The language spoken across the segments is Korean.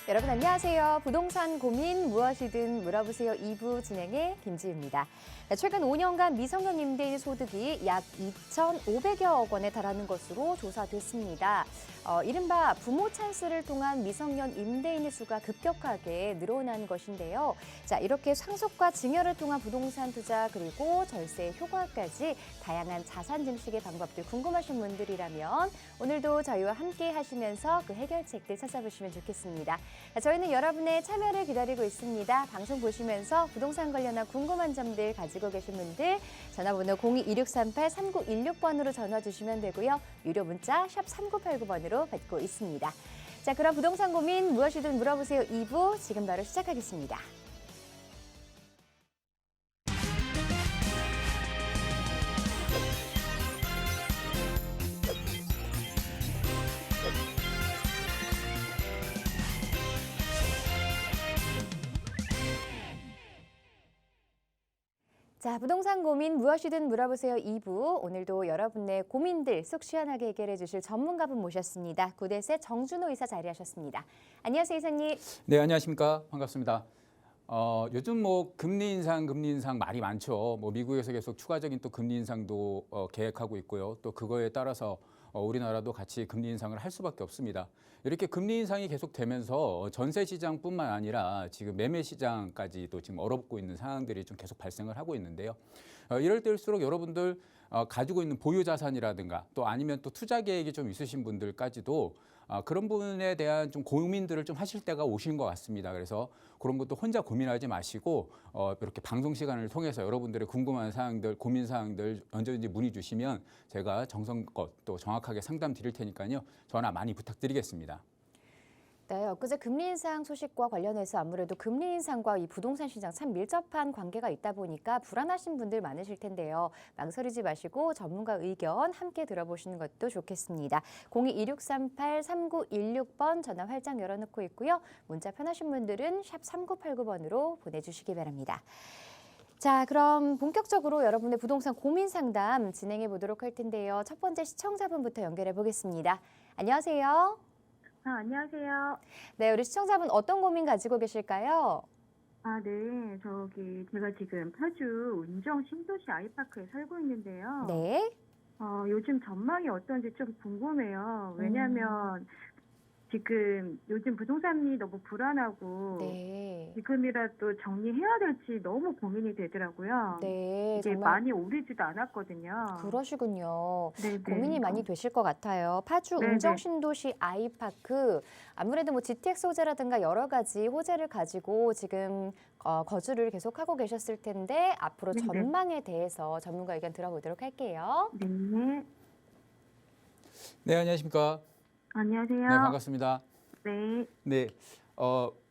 여러분 안녕하세요. 부동산 고민 무엇이든 물어보세요 2부 진행의 김지우입니다. 최근 5년간 미성년 임대인 소득이 약 2,500여억 원에 달하는 것으로 조사됐습니다. 이른바 부모 찬스를 통한 미성년 임대인의 수가 급격하게 늘어난 것인데요. 자, 이렇게 상속과 증여를 통한 부동산 투자 그리고 절세 효과까지 다양한 자산 증식의 방법들 궁금하신 분들이라면 오늘도 저희와 함께 하시면서 그 해결책들 찾아보시면 좋겠습니다. 저희는 여러분의 참여를 기다리고 있습니다. 방송 보시면서 부동산 관련한 궁금한 점들 가지고 계신 분들 전화번호 02-2638-3916번으로 전화 주시면 되고요. 유료 문자 샵 3989번으로 받고 있습니다. 자, 그럼 부동산 고민 무엇이든 물어보세요 2부 지금 바로 시작하겠습니다. 자, 부동산 고민 무엇이든 물어보세요 2부. 오늘도 여러분의 고민들 속 시원하게 해결해 주실 전문가분 모셨습니다. 구대세 정준호 이사 자리하셨습니다. 안녕하세요, 이사님. 네, 안녕하십니까. 반갑습니다. 요즘 금리 인상 말이 많죠. 미국에서 계속 추가적인 또 금리 인상도 계획하고 있고요. 또 그거에 따라서 우리나라도 같이 금리 인상을 할 수밖에 없습니다. 이렇게 금리 인상이 계속되면서 전세 시장뿐만 아니라 지금 매매 시장까지도 지금 얼어붙고 있는 상황들이 좀 계속 발생을 하고 있는데요. 이럴 때일수록 여러분들 가지고 있는 보유 자산이라든가 또 아니면 또 투자 계획이 좀 있으신 분들까지도 그런 부분에 대한 좀 고민들을 좀 하실 때가 오신 것 같습니다. 그래서 그런 것도 혼자 고민하지 마시고 이렇게 방송 시간을 통해서 여러분들의 궁금한 사항들, 고민 사항들 언제든지 문의 주시면 제가 정성껏 또 정확하게 상담 드릴 테니까요. 전화 많이 부탁드리겠습니다. 네, 엊그제 금리 인상 소식과 관련해서 아무래도 금리 인상과 이 부동산 시장 참 밀접한 관계가 있다 보니까 불안하신 분들 많으실 텐데요. 망설이지 마시고 전문가 의견 함께 들어보시는 것도 좋겠습니다. 02-2638-3916번 전화 활짝 열어놓고 있고요. 문자 편하신 분들은 샵 3989번으로 보내주시기 바랍니다. 자, 그럼 본격적으로 여러분의 부동산 고민 상담 진행해 보도록 할 텐데요. 첫 번째 시청자분부터 연결해 보겠습니다. 안녕하세요. 안녕하세요. 네, 우리 시청자분 어떤 고민 가지고 계실까요? 네. 제가 지금 파주 운정 신도시 아이파크에 살고 있는데요. 네. 요즘 전망이 어떤지 좀 궁금해요. 왜냐면 지금 요즘 부동산이 너무 불안하고 네. 지금이라도 정리해야 될지 너무 고민이 되더라고요. 네, 이게 정말 많이 오르지도 않았거든요. 그러시군요. 네네. 고민이 많이 되실 것 같아요. 파주 네네. 운정 신도시 아이파크 아무래도 GTX 호재라든가 여러 가지 호재를 가지고 지금 거주를 계속하고 계셨을 텐데 앞으로 네네. 전망에 대해서 전문가 의견 들어보도록 할게요. 네. 네, 안녕하십니까. 안녕하세요. 네, 반갑습니다. 네. 네,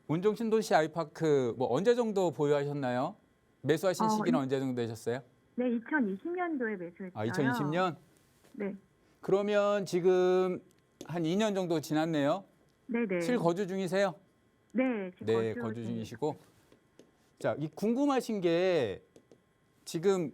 운정 신도시 아이파크 언제 정도 보유하셨나요? 매수하신 시기는 언제 정도 되셨어요? 네, 2020년도에 매수했어요. 2020년? 네. 그러면 지금 한 2년 정도 지났네요. 네네. 실거주 중이세요? 네, 지금 네, 거주 중이시고. 자, 이 궁금하신 게 지금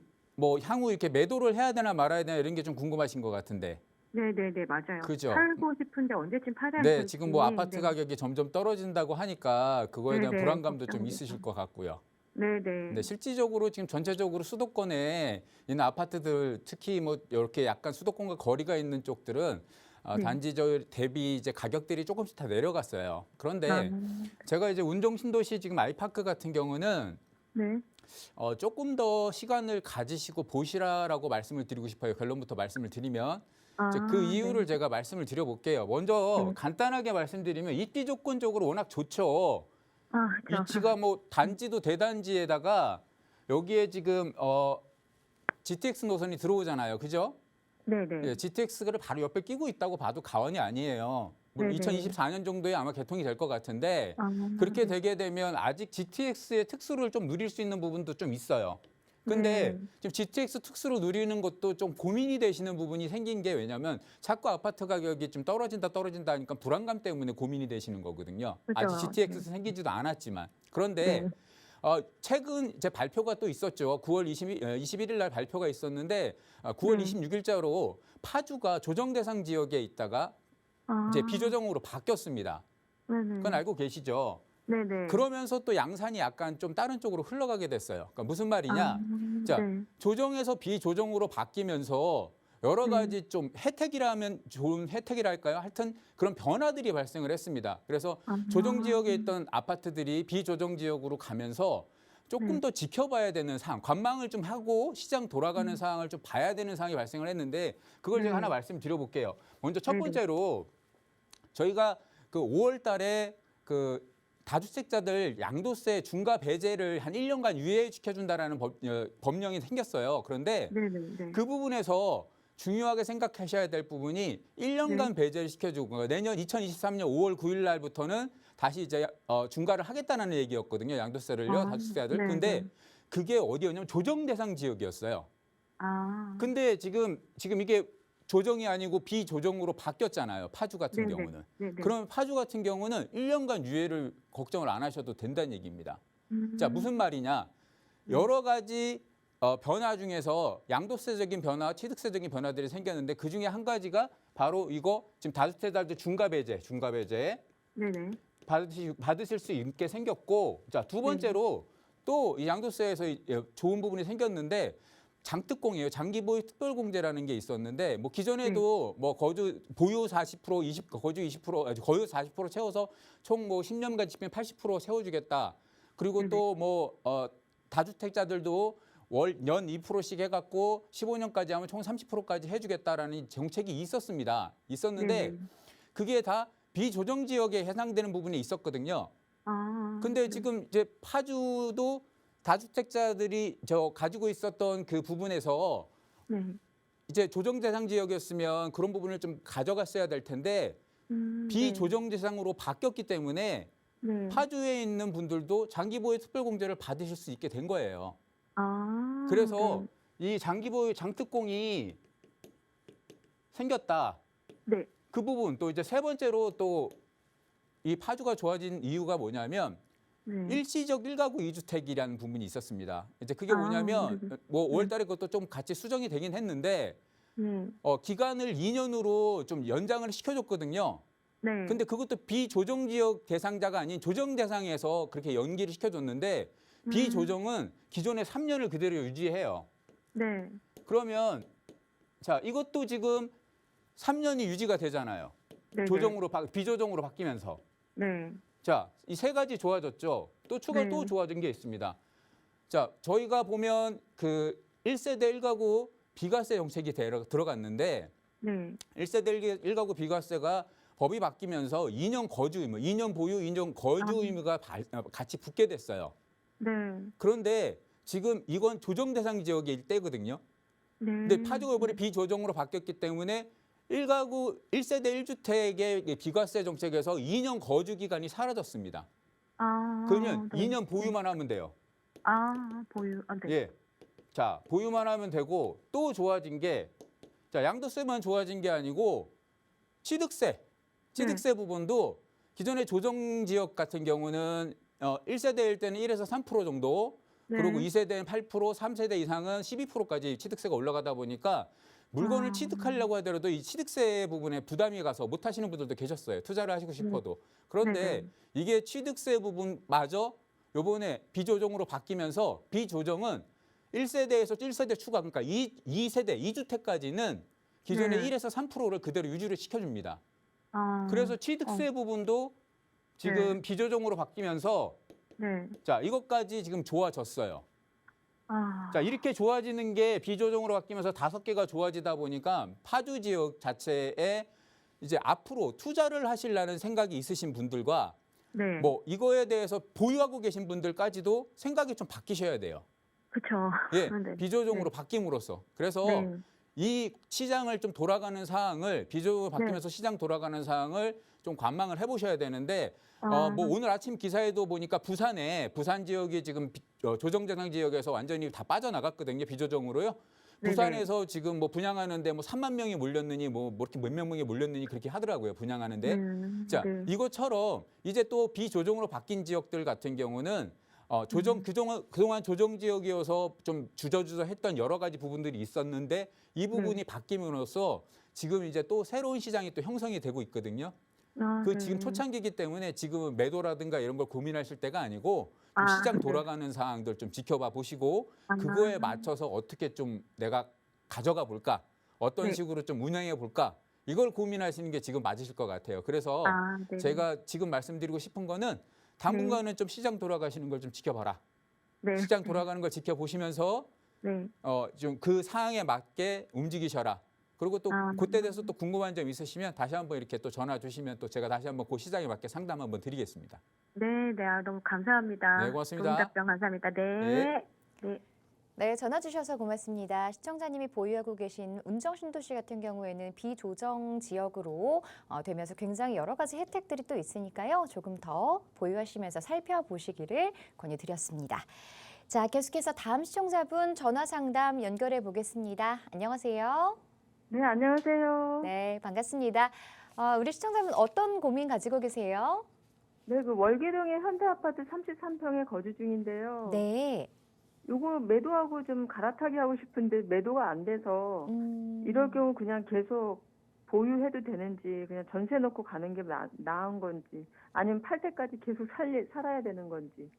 향후 이렇게 매도를 해야 되나 말아야 되나 이런 게 좀 궁금하신 것 같은데. 네네네, 맞아요. 그죠? 팔고 싶은데 언제쯤 팔아야 네, 될지. 지금 아파트 가격이 점점 떨어진다고 하니까 그거에 대한 네네, 불안감도 좀 걱정돼서. 있으실 것 같고요. 네네. 근데 실질적으로 지금 전체적으로 수도권에 있는 아파트들 특히 이렇게 약간 수도권과 거리가 있는 쪽들은 네. 단지 대비 이제 가격들이 조금씩 다 내려갔어요. 그런데 아, 제가 이제 운정 신도시 지금 아이파크 같은 경우는 네. 조금 더 시간을 가지시고 보시라라고 말씀을 드리고 싶어요. 결론부터 말씀을 드리면 이제 그 이유를 제가 말씀을 드려볼게요. 먼저 네. 간단하게 말씀드리면 입지 조건적으로 워낙 좋죠. 그렇죠. 위치가 단지도 대단지에다가 여기에 지금 GTX 노선이 들어오잖아요. 그죠? 네네. 예, GTX를 바로 옆에 끼고 있다고 봐도 과언이 아니에요. 물론 네네. 2024년 정도에 아마 개통이 될 것 같은데 그렇게 네. 되게 되면 아직 GTX의 특수를 좀 누릴 수 있는 부분도 좀 있어요. 근데 네. 지금 GTX 특수로 누리는 것도 좀 고민이 되시는 부분이 생긴 게 왜냐면 자꾸 아파트 가격이 좀 떨어진다 하니까 불안감 때문에 고민이 되시는 거거든요. 그죠. 아직 GTX 생기지도 않았지만. 그런데 네. 최근 이제 발표가 또 있었죠. 9월 21일 날 발표가 있었는데 9월 네. 26일자로 파주가 조정 대상 지역에 있다가 이제 비조정으로 바뀌었습니다. 네네. 그건 알고 계시죠? 네네. 그러면서 또 양산이 약간 좀 다른 쪽으로 흘러가게 됐어요. 그러니까 무슨 말이냐? 아, 자, 네. 조정에서 비조정으로 바뀌면서 여러 네. 가지 좀 혜택이라면 좋은 혜택이랄까요? 하여튼 그런 변화들이 발생을 했습니다. 그래서 아, 조정 지역에 있던 아파트들이 비조정 지역으로 가면서 조금 네. 더 지켜봐야 되는 상황, 관망을 좀 하고 시장 돌아가는 상황을 좀 봐야 되는 상황이 발생을 했는데 그걸 제가 네. 하나 말씀드려 볼게요. 먼저 첫 네네. 번째로 저희가 그 5월 달에 그 다주택자들 양도세 중과 배제를 한 1년간 유예시켜준다라는 법령이 생겼어요. 그런데 네네네. 그 부분에서 중요하게 생각하셔야 될 부분이 1년간 네. 배제를 시켜주고 내년 2023년 5월 9일 날부터는 다시 이제 중과를 하겠다는 얘기였거든요. 양도세를요, 아, 다주택자들. 네네. 근데 그게 어디였냐면 조정 대상 지역이었어요. 아, 근데 지금 이게 조정이 아니고 비조정으로 바뀌었잖아요. 파주 같은 네네. 경우는. 네네. 그러면 파주 같은 경우는 1년간 유예를 걱정을 안 하셔도 된다는 얘기입니다. 자, 음, 무슨 말이냐? 네. 여러 가지 변화 중에서 양도세적인 변화, 취득세적인 변화들이 생겼는데 그 중에 한 가지가 바로 이거 지금 다주택자들 중과 배제 네네. 받으실 수 있게 생겼고, 자, 두 번째로 또 이 양도세에서 좋은 부분이 생겼는데 장특공이에요. 장기보유 특별공제라는 게 있었는데 뭐 기존에도 뭐 보유 40%, 거유 40% 채워서 총 뭐 10년간 집행 80% 세워주겠다. 그리고 네네. 또 뭐 다주택자들도 연 2%씩 해갖고 15년까지 하면 총 30%까지 해주겠다라는 정책이 있었는데 네네. 그게 다 비조정 지역에 해당되는 부분이 있었거든요. 아, 근데 네. 지금 이제 파주도 다주택자들이 가지고 있었던 그 부분에서 네. 이제 조정 대상 지역이었으면 그런 부분을 좀 가져갔어야 될 텐데 네. 비조정 대상으로 바뀌었기 때문에 네. 파주에 있는 분들도 장기보유 특별공제를 받으실 수 있게 된 거예요. 아, 그래서 이 장기보유 장특공이 생겼다. 네. 그 부분 또 이제 세 번째로 또 이 파주가 좋아진 이유가 뭐냐면 네. 일시적 1가구 2주택이라는 부분이 있었습니다. 이제 그게 아, 뭐냐면 네네. 뭐 5월 달에 그것도 좀 같이 수정이 되긴 했는데 네. 기간을 2년으로 좀 연장을 시켜줬거든요. 네. 근데 그것도 비조정 지역 대상자가 아닌 조정 대상에서 그렇게 연기를 시켜줬는데 비조정은 기존의 3년을 그대로 유지해요. 네. 그러면 자, 이것도 지금 3년이 유지가 되잖아요. 네네. 비조정으로 바뀌면서. 네. 자, 이 세 가지 좋아졌죠. 또 추가 네. 또 좋아진 게 있습니다. 자, 저희가 보면 그 1세대 1가구 비과세 정책이 들어갔는데 네. 1세대 1가구 비과세가 법이 바뀌면서 2년 거주 의무, 2년 보유, 2년 거주 아. 의무가 같이 붙게 됐어요. 네. 그런데 지금 이건 조정 대상 지역일 때거든요. 네. 근데 파주가 이번에 비조정으로 바뀌었기 때문에 1세대 1주택의 비과세 정책에서 2년 거주 기간이 사라졌습니다. 아, 그러면 네. 2년 보유만 하면 돼요. 아, 보유. 아, 네. 예. 자, 보유만 하면 되고 또 좋아진 게 자, 양도세만 좋아진 게 아니고 취득세 부분도 기존의 조정 지역 같은 경우는 1세대일 때는 1에서 3% 정도 네. 그리고 2세대는 8%, 3세대 이상은 12%까지 취득세가 올라가다 보니까 물건을 아. 취득하려고 하더라도 이 취득세 부분에 부담이 가서 못 하시는 분들도 계셨어요. 투자를 하시고 싶어도. 그런데 네네. 이게 취득세 부분마저 요번에 비조정으로 바뀌면서 비조정은 1세대에서 1세대 추가 그러니까 2세대, 2주택까지는 기존의 네. 1에서 3%를 그대로 유지를 시켜줍니다. 아. 그래서 취득세 부분도 지금 비조정으로 바뀌면서 네. 자, 이것까지 지금 좋아졌어요. 아. 자, 이렇게 좋아지는 게 비조정으로 바뀌면서 5개가 좋아지다 보니까 파주 지역 자체에 이제 앞으로 투자를 하시려는 생각이 있으신 분들과 네. 뭐 이거에 대해서 보유하고 계신 분들까지도 생각이 좀 바뀌셔야 돼요. 그쵸. 예, 네. 비조정으로 바뀜으로써. 그래서 네. 이 시장을 좀 돌아가는 상황을 비조정으로 바뀌면서 시장 돌아가는 상황을 좀 관망을 해보셔야 되는데 뭐 오늘 아침 기사에도 보니까 부산 지역이 지금 조정 대상 지역에서 완전히 다 빠져나갔거든요. 비조정으로요. 네네. 부산에서 지금 뭐 분양하는데 뭐 3만 명이 몰렸느니 뭐 이렇게 몇 명이 몰렸느니 그렇게 하더라고요. 분양하는데. 자, 네. 이것처럼 이제 또 비조정으로 바뀐 지역들 같은 경우는 그동안 조정 지역이어서 좀 주저주저했던 여러 가지 부분들이 있었는데 이 부분이 바뀜으로써 지금 이제 또 새로운 시장이 또 형성이 되고 있거든요. 아, 그 네. 지금 초창기이기 때문에 지금은 매도라든가 이런 걸 고민하실 때가 아니고 좀 아, 시장 네. 돌아가는 상황들 좀 지켜봐 보시고 아, 그거에 맞춰서 어떻게 좀 내가 가져가 볼까? 어떤 네. 식으로 좀 운영해 볼까? 이걸 고민하시는 게 지금 맞으실 것 같아요. 그래서 아, 네. 제가 지금 말씀드리고 싶은 거는 당분간은 좀 시장 돌아가시는 걸 좀 지켜봐라. 네. 시장 돌아가는 걸 지켜보시면서 네. 좀 그 상황에 맞게 움직이셔라. 그리고 또 아, 그때 돼서 또 궁금한 점 있으시면 다시 한번 이렇게 또 전화 주시면 또 제가 다시 한번 그 시장에 맞게 상담 한번 드리겠습니다. 네, 네. 아, 너무 네, 감사합니다. 좋은 고맙습니다. 답변 감사합니다. 네. 네. 네. 네, 전화 주셔서 고맙습니다. 시청자님이 보유하고 계신 운정신도시 같은 경우에는 비조정 지역으로 되면서 굉장히 여러 가지 혜택들이 또 있으니까요. 조금 더 보유하시면서 살펴보시기를 권유드렸습니다. 자, 계속해서 다음 시청자분 전화 상담 연결해 보겠습니다. 안녕하세요. 네, 안녕하세요. 네, 반갑습니다. 우리 시청자분 어떤 고민 가지고 계세요? 네, 그 월계동의 현대아파트 33평에 거주 중인데요. 네. 요거 매도하고 좀 갈아타기 하고 싶은데 매도가 안 돼서 이럴 경우 그냥 계속 보유해도 되는지 그냥 전세 놓고 가는 게 나은 건지 아니면 팔 때까지 계속 살아야 되는 건지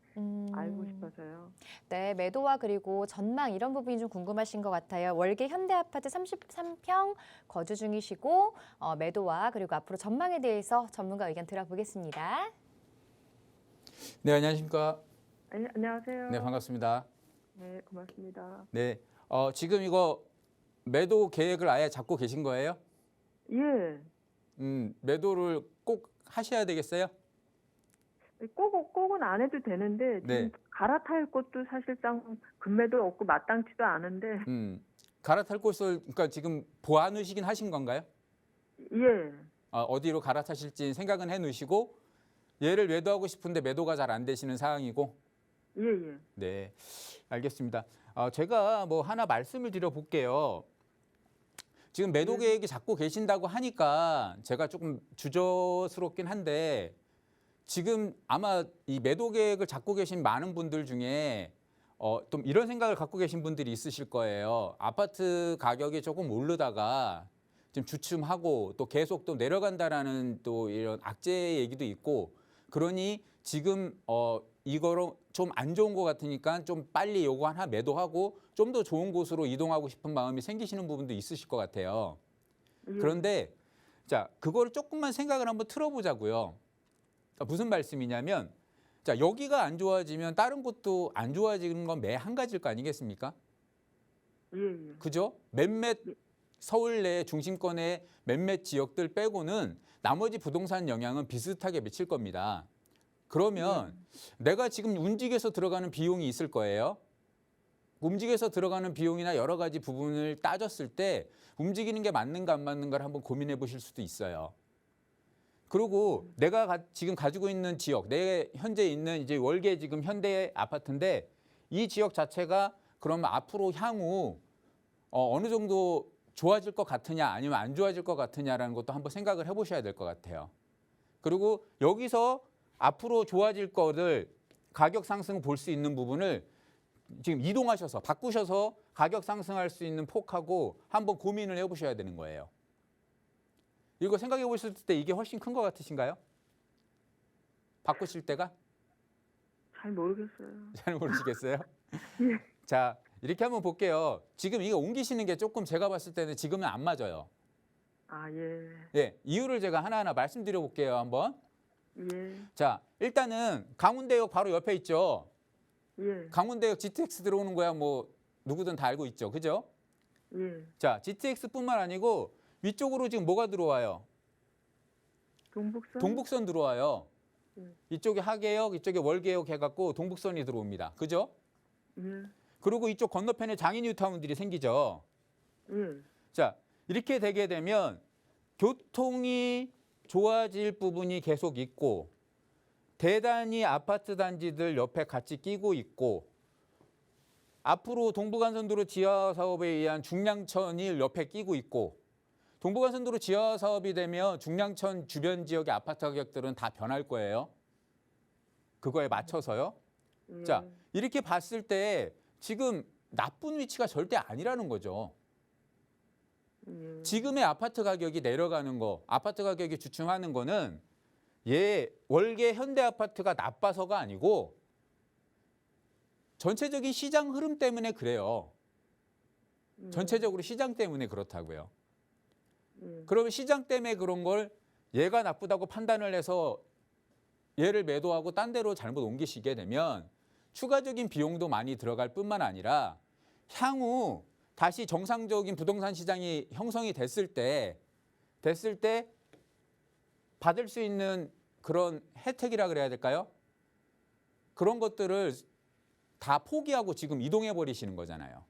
알고 싶어서요. 네, 매도와 그리고 전망 이런 부분이 좀 궁금하신 것 같아요. 월계 현대아파트 33평 거주 중이시고 매도와 그리고 앞으로 전망에 대해서 전문가 의견 들어보겠습니다. 네, 안녕하십니까? 안녕하세요. 네, 반갑습니다. 네, 고맙습니다. 네, 지금 이거 매도 계획을 아예 잡고 계신 거예요? 예. 매도를 꼭 하셔야 되겠어요? 꼭은 안 해도 되는데 네. 지금 갈아탈 곳도 사실상 금매도 없고 마땅치도 않은데 갈아탈 곳을 그러니까 지금 보아 놓으시긴 하신 건가요? 예. 어디로 갈아타실지 생각은 해 놓으시고 얘를 매도하고 싶은데 매도가 잘 안 되시는 상황이고 예. 네, 알겠습니다. 제가 뭐 하나 말씀을 드려볼게요. 지금 매도 계획이 잡고 계신다고 하니까 제가 조금 주저스럽긴 한데 지금 아마 이 매도 계획을 잡고 계신 많은 분들 중에 좀 이런 생각을 갖고 계신 분들이 있으실 거예요. 아파트 가격이 조금 오르다가 지금 주춤하고 또 계속 또 내려간다라는 또 이런 악재 얘기도 있고 그러니 지금 이거로 좀 안 좋은 것 같으니까 좀 빨리 요거 하나 매도하고 좀 더 좋은 곳으로 이동하고 싶은 마음이 생기시는 부분도 있으실 것 같아요. 예. 그런데 자, 그거를 조금만 생각을 한번 틀어보자고요. 그러니까 무슨 말씀이냐면 자, 여기가 안 좋아지면 다른 곳도 안 좋아지는 건 매 한 가지일 거 아니겠습니까? 예. 그죠? 몇몇 서울 내 중심권의 몇몇 지역들 빼고는 나머지 부동산 영향은 비슷하게 미칠 겁니다. 그러면 내가 지금 움직여서 들어가는 비용이 있을 거예요. 움직여서 들어가는 비용이나 여러 가지 부분을 따졌을 때 움직이는 게 맞는가 안 맞는가를 한번 고민해 보실 수도 있어요. 그리고 내가 지금 가지고 있는 지역, 내 현재 있는 이제 월계 지금 현대 아파트인데 이 지역 자체가 그러면 앞으로 향후 어느 정도 좋아질 것 같으냐 아니면 안 좋아질 것 같으냐라는 것도 한번 생각을 해보셔야 될 것 같아요. 그리고 여기서 앞으로 좋아질 거를 가격 상승 볼 수 있는 부분을 지금 이동하셔서 바꾸셔서 가격 상승할 수 있는 폭하고 한번 고민을 해보셔야 되는 거예요. 이거 생각해 보실 때 이게 훨씬 큰 것 같으신가요? 바꾸실 때가? 잘 모르겠어요. 잘 모르시겠어요? 예. 자, 이렇게 한번 볼게요. 지금 이거 옮기시는 게 조금 제가 봤을 때는 지금은 안 맞아요. 아, 예. 예, 이유를 제가 하나하나 말씀드려 볼게요, 한번. 예. 자, 일단은 강운대역 바로 옆에 있죠. 예. 강운대역 GTX 들어오는 거야 뭐 누구든 다 알고 있죠. 그죠? 예. 자, GTX뿐만 아니고 위쪽으로 지금 뭐가 들어와요? 동북선? 동북선 들어와요. 예. 이쪽에 하계역, 이쪽에 월계역 해갖고 동북선이 들어옵니다. 그죠? 예. 그리고 이쪽 건너편에 장인뉴타운들이 생기죠. 예. 자, 이렇게 되게 되면 교통이 좋아질 부분이 계속 있고 대단히 아파트 단지들 옆에 같이 끼고 있고 앞으로 동부간선도로 지하 사업에 의한 중량천이 옆에 끼고 있고 동부간선도로 지하 사업이 되면 중량천 주변 지역의 아파트 가격들은 다 변할 거예요. 그거에 맞춰서요. 예. 자, 이렇게 봤을 때 지금 나쁜 위치가 절대 아니라는 거죠. 예. 지금의 아파트 가격이 내려가는 거, 아파트 가격이 주춤하는 거는 월계 현대 아파트가 나빠서가 아니고 전체적인 시장 흐름 때문에 그래요. 전체적으로 시장 때문에 그렇다고요. 그러면 시장 때문에 그런 걸 얘가 나쁘다고 판단을 해서 얘를 매도하고 딴 데로 잘못 옮기시게 되면 추가적인 비용도 많이 들어갈 뿐만 아니라 향후 다시 정상적인 부동산 시장이 형성이 됐을 때 받을 수 있는 그런 혜택이라 그래야 될까요? 그런 것들을 다 포기하고 지금 이동해 버리시는 거잖아요.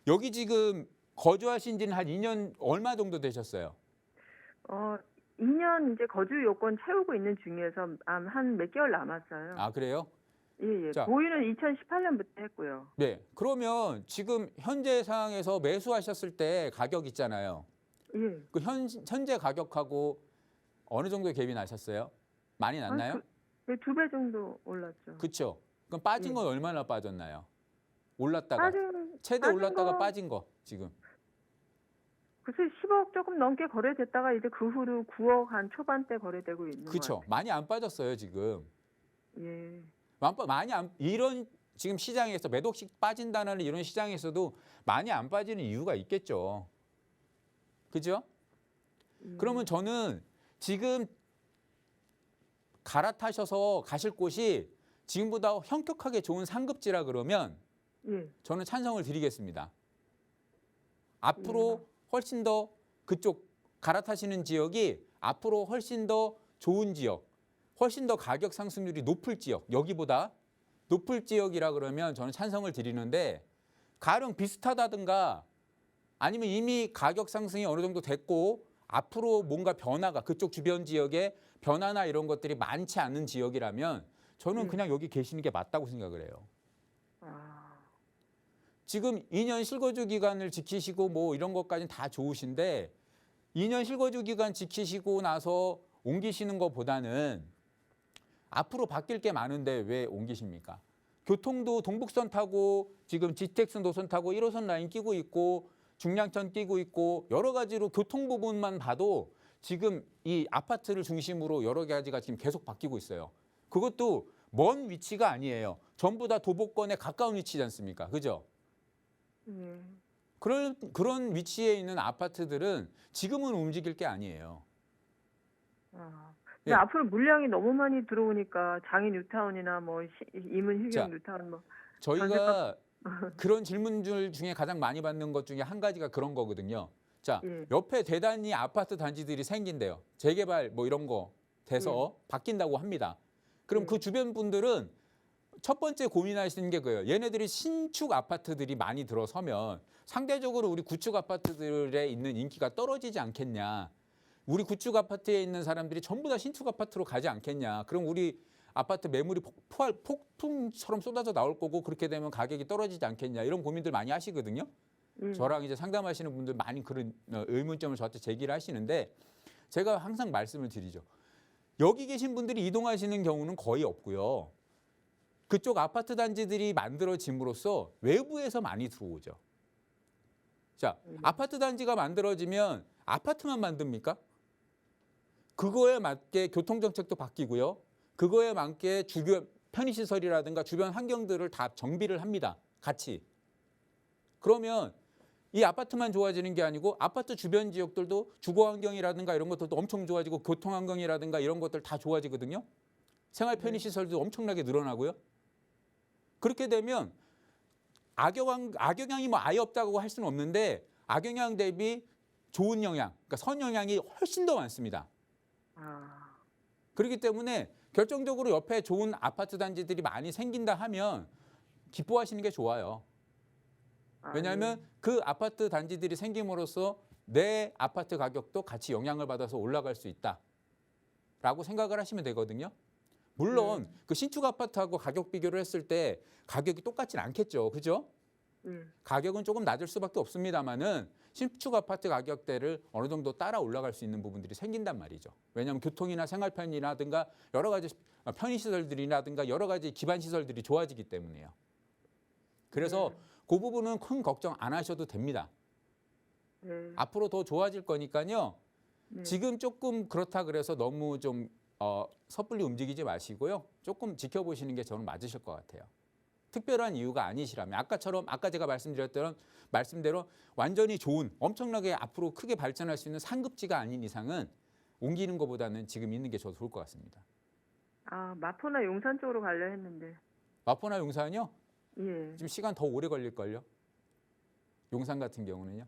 여기 지금 거주하신 지는 한 2년 얼마 정도 되셨어요? 2년 이제 거주 요건 채우고 있는 중에서 한 몇 개월 남았어요. 아, 그래요? 예, 예. 자. 보유는 2018년부터 했고요. 네. 그러면 지금 현재 상황에서 매수하셨을 때 가격 있잖아요. 예. 그 현재 가격하고 어느 정도의 갭이 나셨어요? 많이 났나요? 네, 2배 정도 올랐죠. 그렇죠. 그럼 빠진 예. 건 얼마나 빠졌나요? 올랐다가 빠진 최대 올랐다가 거, 빠진 거 지금. 글쎄 10억 조금 넘게 거래됐다가 이제 그 후로 9억 한 초반대 거래되고 있는 것 그렇죠. 같아요. 많이 안 빠졌어요 지금. 예. 많이 안 이런 지금 시장에서 몇 억씩 빠진다는 이런 시장에서도 많이 안 빠지는 이유가 있겠죠. 그죠? 그러면 저는 지금 갈아타셔서 가실 곳이 지금보다 현격하게 좋은 상급지라 그러면 예. 저는 찬성을 드리겠습니다. 앞으로 훨씬 더 그쪽 갈아타시는 지역이 앞으로 훨씬 더 좋은 지역, 훨씬 더 가격 상승률이 높을 지역, 여기보다 높을 지역이라 그러면 저는 찬성을 드리는데 가령 비슷하다든가 아니면 이미 가격 상승이 어느 정도 됐고 앞으로 뭔가 변화가 그쪽 주변 지역에 변화나 이런 것들이 많지 않은 지역이라면 저는 그냥 여기 계시는 게 맞다고 생각을 해요. 지금 2년 실거주 기간을 지키시고 뭐 이런 것까지는 다 좋으신데 2년 실거주 기간 지키시고 나서 옮기시는 것보다는 앞으로 바뀔 게 많은데 왜 옮기십니까? 교통도 동북선 타고 지금 GTX 노선 타고 1호선 라인 끼고 있고 중량천 끼고 있고 여러 가지로 교통 부분만 봐도 지금 이 아파트를 중심으로 여러 가지가 지금 계속 바뀌고 있어요. 그것도 먼 위치가 아니에요. 전부 다 도보권에 가까운 위치지 않습니까? 그죠? 그런 위치에 있는 아파트들은 지금은 움직일 게 아니에요. 근데 앞으로 물량이 너무 많이 들어오니까 장인 뉴타운이나 뭐 이문 희경 뉴타운 뭐 저희가 그런 질문들 중에 가장 많이 받는 것 중에 한 가지가 그런 거거든요. 자, 옆에 대단히 아파트 단지들이 생긴대요. 재개발 뭐 이런 거 돼서 바뀐다고 합니다. 그럼 그 주변 분들은 첫 번째 고민하시는 게 그거예요. 얘네들이 신축 아파트들이 많이 들어서면 상대적으로 우리 구축 아파트들에 있는 인기가 떨어지지 않겠냐. 우리 구축 아파트에 있는 사람들이 전부 다 신축 아파트로 가지 않겠냐. 그럼 우리 아파트 매물이 폭풍처럼 쏟아져 나올 거고 그렇게 되면 가격이 떨어지지 않겠냐. 이런 고민들 많이 하시거든요. 저랑 이제 상담하시는 분들 많이 그런 의문점을 저한테 제기를 하시는데 제가 항상 말씀을 드리죠. 여기 계신 분들이 이동하시는 경우는 거의 없고요. 그쪽 아파트 단지들이 만들어짐으로써 외부에서 많이 들어오죠. 자, 아파트 단지가 만들어지면 아파트만 만듭니까? 그거에 맞게 교통정책도 바뀌고요. 그거에 맞게 주변 편의시설이라든가 주변 환경들을 다 정비를 합니다. 같이. 그러면 이 아파트만 좋아지는 게 아니고 아파트 주변 지역들도 주거 환경이라든가 이런 것들도 엄청 좋아지고 교통 환경이라든가 이런 것들 다 좋아지거든요. 생활 편의시설도 엄청나게 늘어나고요. 그렇게 되면 악영향이 뭐 아예 없다고 할 수는 없는데 악영향 대비 좋은 영향, 그러니까 선영향이 훨씬 더 많습니다. 그렇기 때문에 결정적으로 옆에 좋은 아파트 단지들이 많이 생긴다 하면 기뻐하시는 게 좋아요. 왜냐하면 그 아파트 단지들이 생김으로써 내 아파트 가격도 같이 영향을 받아서 올라갈 수 있다라고 생각을 하시면 되거든요. 물론 그 신축 아파트하고 가격 비교를 했을 때 가격이 똑같진 않겠죠. 그죠? 가격은 조금 낮을 수밖에 없습니다만은 신축 아파트 가격대를 어느 정도 따라 올라갈 수 있는 부분들이 생긴단 말이죠. 왜냐하면 교통이나 생활편이라든가 여러 가지 편의시설들이라든가 여러 가지 기반시설들이 좋아지기 때문에요. 그래서 그 부분은 큰 걱정 안 하셔도 됩니다. 네. 앞으로 더 좋아질 거니까요. 네. 지금 조금 그렇다 그래서 너무 좀 섣불리 움직이지 마시고요. 조금 지켜보시는 게 저는 맞으실 것 같아요. 특별한 이유가 아니시라면 아까 제가 말씀드렸던 말씀대로 완전히 좋은 엄청나게 앞으로 크게 발전할 수 있는 상급지가 아닌 이상은 옮기는 것보다는 지금 있는 게 더 좋을 것 같습니다. 아, 마포나 용산 쪽으로 가려 했는데. 마포나 용산요? 예. 지금 시간 더 오래 걸릴걸요? 용산 같은 경우는요?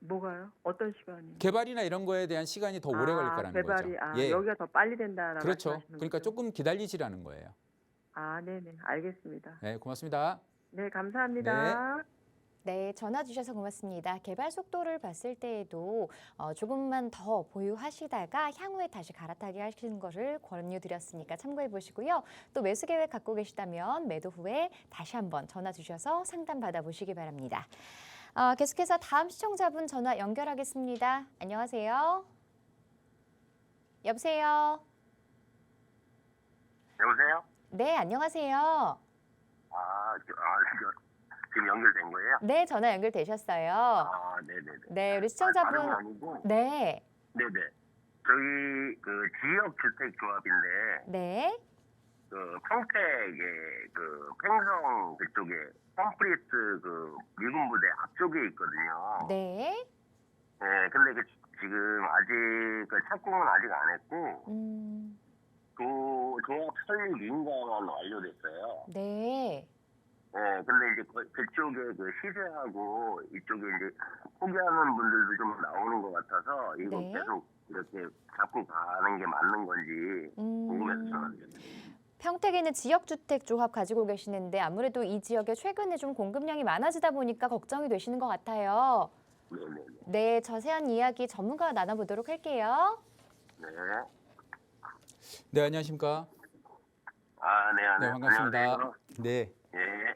뭐가요? 어떤 시간이? 개발이나 이런 거에 대한 시간이 더 오래 걸릴 거라는 개발이, 거죠. 아, 여기가 더 빨리 된다라고 그렇죠. 말씀하시는 그러니까 거죠? 조금 기다리시라는 거예요. 아, 네네. 알겠습니다. 네, 고맙습니다. 네, 감사합니다. 네, 전화 주셔서 고맙습니다. 개발 속도를 봤을 때에도 조금만 더 보유하시다가 향후에 다시 갈아타기 하시는 것을 권유드렸으니까 참고해 보시고요. 또 매수 계획 갖고 계시다면 매도 후에 다시 한번 전화 주셔서 상담 받아보시기 바랍니다. 계속해서 다음 시청자분 전화 연결하겠습니다. 안녕하세요. 여보세요. 여보세요? 네, 안녕하세요. 지금 연결된 거예요? 네, 전화 연결되셨어요. 아, 네네네. 네, 우리 다름이 시청자분. 아니고, 네, 네네. 저희 그 지역주택조합인데, 네, 그 평택에 그 팽성 그쪽에 컴프리스 그 미군 부대 앞쪽에 있거든요. 네. 네, 근데 지금 아직 그 착공은 아직 안 했고, 조합 설립 인가만 완료됐어요. 네. 네, 근데 이제 그쪽에 그 시세하고 이쪽에 이제 포기하는 분들도 좀 나오는 것 같아서 이거 네. 계속 이렇게 잡고 가는 게 맞는 건지 궁금해서 전화드렸어요. 평택에는 지역주택 조합 가지고 계시는데 아무래도 이 지역에 최근에 좀 공급량이 많아지다 보니까 걱정이 되시는 것 같아요. 네네네. 네, 자세한 이야기 전문가와 나눠보도록 할게요. 네. 네, 안녕하십니까? 아, 네, 네, 반갑습니다. 안녕하세요. 네. 예.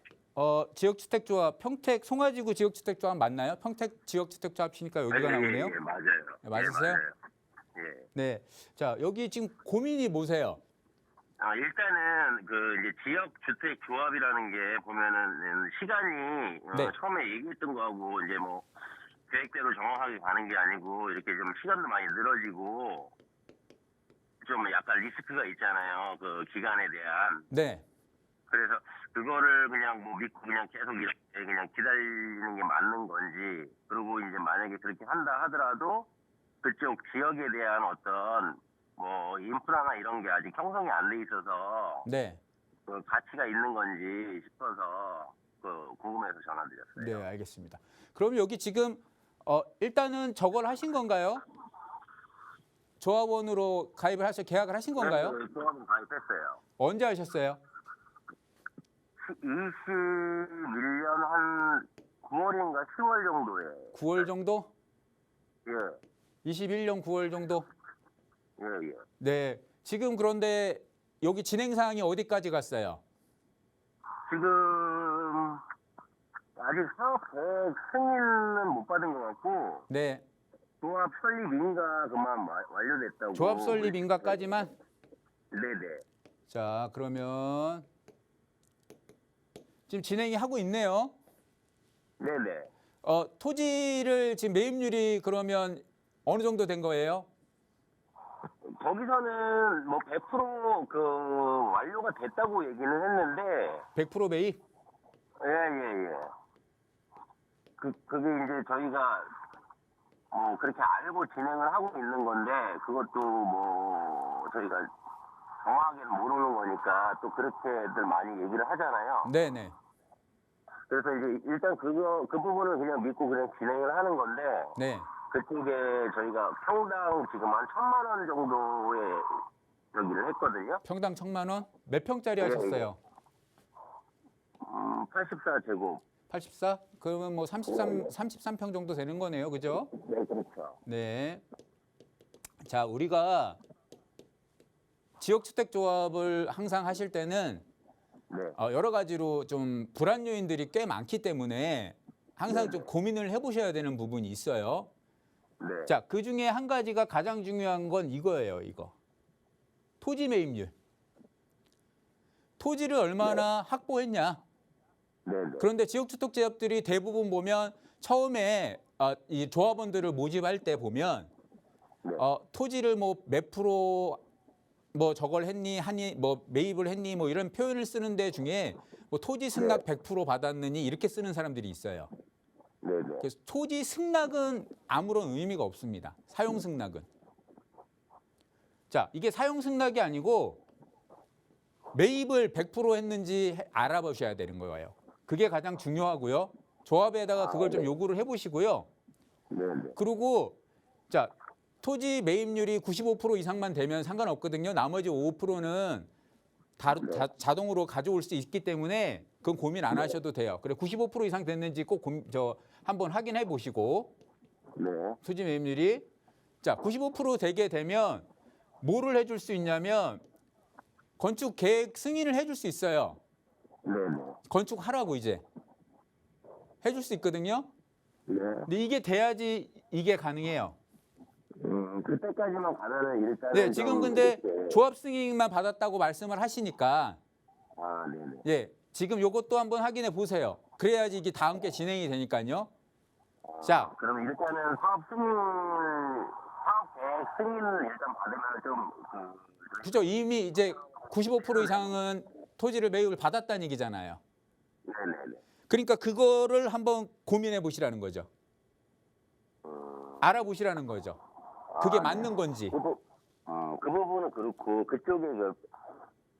지역주택조합 평택 송화지구 지역주택조합 맞나요? 평택 지역주택조합이니까 여기가 나오네요. 예, 맞아요. 네, 맞으세요? 예, 맞아요. 예. 네. 자, 여기 지금 고민이 뭐세요? 일단은 그 이제 지역 주택 조합이라는 게 보면은 시간이 네. 처음에 얘기했던 거하고 이제 뭐 계획대로 정확하게 가는 게 아니고 이렇게 좀 시간도 많이 늘어지고 좀 약간 리스크가 있잖아요. 그 기간에 대한. 네. 그래서 그거를 그냥 뭐 믿고 그냥 계속 이렇게 그냥 기다리는 게 맞는 건지, 그리고 이제 만약에 그렇게 한다 하더라도 그쪽 지역에 대한 어떤 뭐 인프라나 이런 게 아직 형성이 안 돼 있어서 네. 그 가치가 있는 건지 싶어서 그 궁금해서 전화드렸어요. 네, 알겠습니다. 그럼 여기 지금 일단은 저걸 하신 건가요? 조합원으로 계약을 하신 건가요? 네, 조합은 가입했어요. 언제 하셨어요? 21년 한 9월인가 10월 정도에. 9월 정도? 예, 21년 9월 정도? 예, 예. 네. 지금 그런데 여기 진행 사항이 어디까지 갔어요? 지금 아직 사업 계획 승인은 못 받은 것 같고 네. 조합 설립 인가 그만 완료됐다고. 조합 설립 인가까지만? 네네. 자, 그러면 지금 진행이 하고 있네요. 네네. 토지를 지금 매입률이 그러면 어느 정도 된 거예요? 거기서는 뭐 100% 완료가 됐다고 얘기는 했는데 100% 매입? 예. 그게 이제 저희가 뭐 그렇게 알고 진행을 하고 있는 건데 그것도 뭐 저희가 정확하게는 모르는 거니까 또 그렇게들 많이 얘기를 하잖아요. 네네. 그래서 이제 일단 그 부분을 그냥 믿고 그냥 진행을 하는 건데 네. 그쪽에 저희가 평당 지금 한 1,000만 원 정도의 여기를 했거든요. 평당 1,000만 원? 몇 평짜리 예, 하셨어요? 84제곱. 84? 그러면 뭐 33평 정도 되는 거네요. 그죠? 네, 그렇죠. 네. 자, 우리가 지역주택조합을 항상 하실 때는 네. 여러 가지로 좀 불안 요인들이 꽤 많기 때문에 항상 좀 고민을 해보셔야 되는 부분이 있어요. 네. 자, 그 중에 한 가지가 가장 중요한 건 이거예요, 이거. 토지 매입률. 토지를 얼마나 확보했냐. 네. 그런데 지역주택 제업들이 대부분 보면 처음에 이 조합원들을 모집할 때 보면 네. 토지를 뭐 몇 프로 뭐 저걸 했니 하니 뭐 매입을 했니 뭐 이런 표현을 쓰는 데 중에 뭐 토지 승낙 100% 받았느니 이렇게 쓰는 사람들이 있어요. 네네. 그래서 토지 승낙은 아무런 의미가 없습니다. 사용 승낙은. 자, 이게 사용 승낙이 아니고 매입을 100% 했는지 알아보셔야 되는 거예요. 그게 가장 중요하고요. 조합에다가 그걸 좀 요구를 해보시고요. 네네. 그리고 자, 토지 매입률이 95% 이상만 되면 상관없거든요. 나머지 5%는 자동으로 가져올 수 있기 때문에 그건 고민 안 하셔도 돼요. 그래 95% 이상 됐는지 꼭 한번 확인해 보시고 네. 토지 매입률이 자 95% 되게 되면 뭐를 해줄 수 있냐면 건축 계획 승인을 해줄 수 있어요. 네네. 건축하라고 이제 해줄 수 있거든요. 네. 근데 이게 돼야지 이게 가능해요. 그때까지만 가면은 일단은. 네, 지금 좀 근데 이렇게- 조합 승인만 받았다고 말씀을 하시니까 아, 네네. 예, 지금 요것도 한번 확인해 보세요. 그래야지 이게 다음 게 진행이 되니까요. 자, 그럼 일단은 사업 계획 승인을 일단 받으면 좀 그죠? 이미 이제 95% 이상은 토지를 매입을 받았다는 얘기잖아요. 네네네. 그러니까 그거를 한번 고민해 보시라는 거죠. 알아보시라는 거죠. 그게 맞는 건지. 그 부분은 그렇고 그쪽에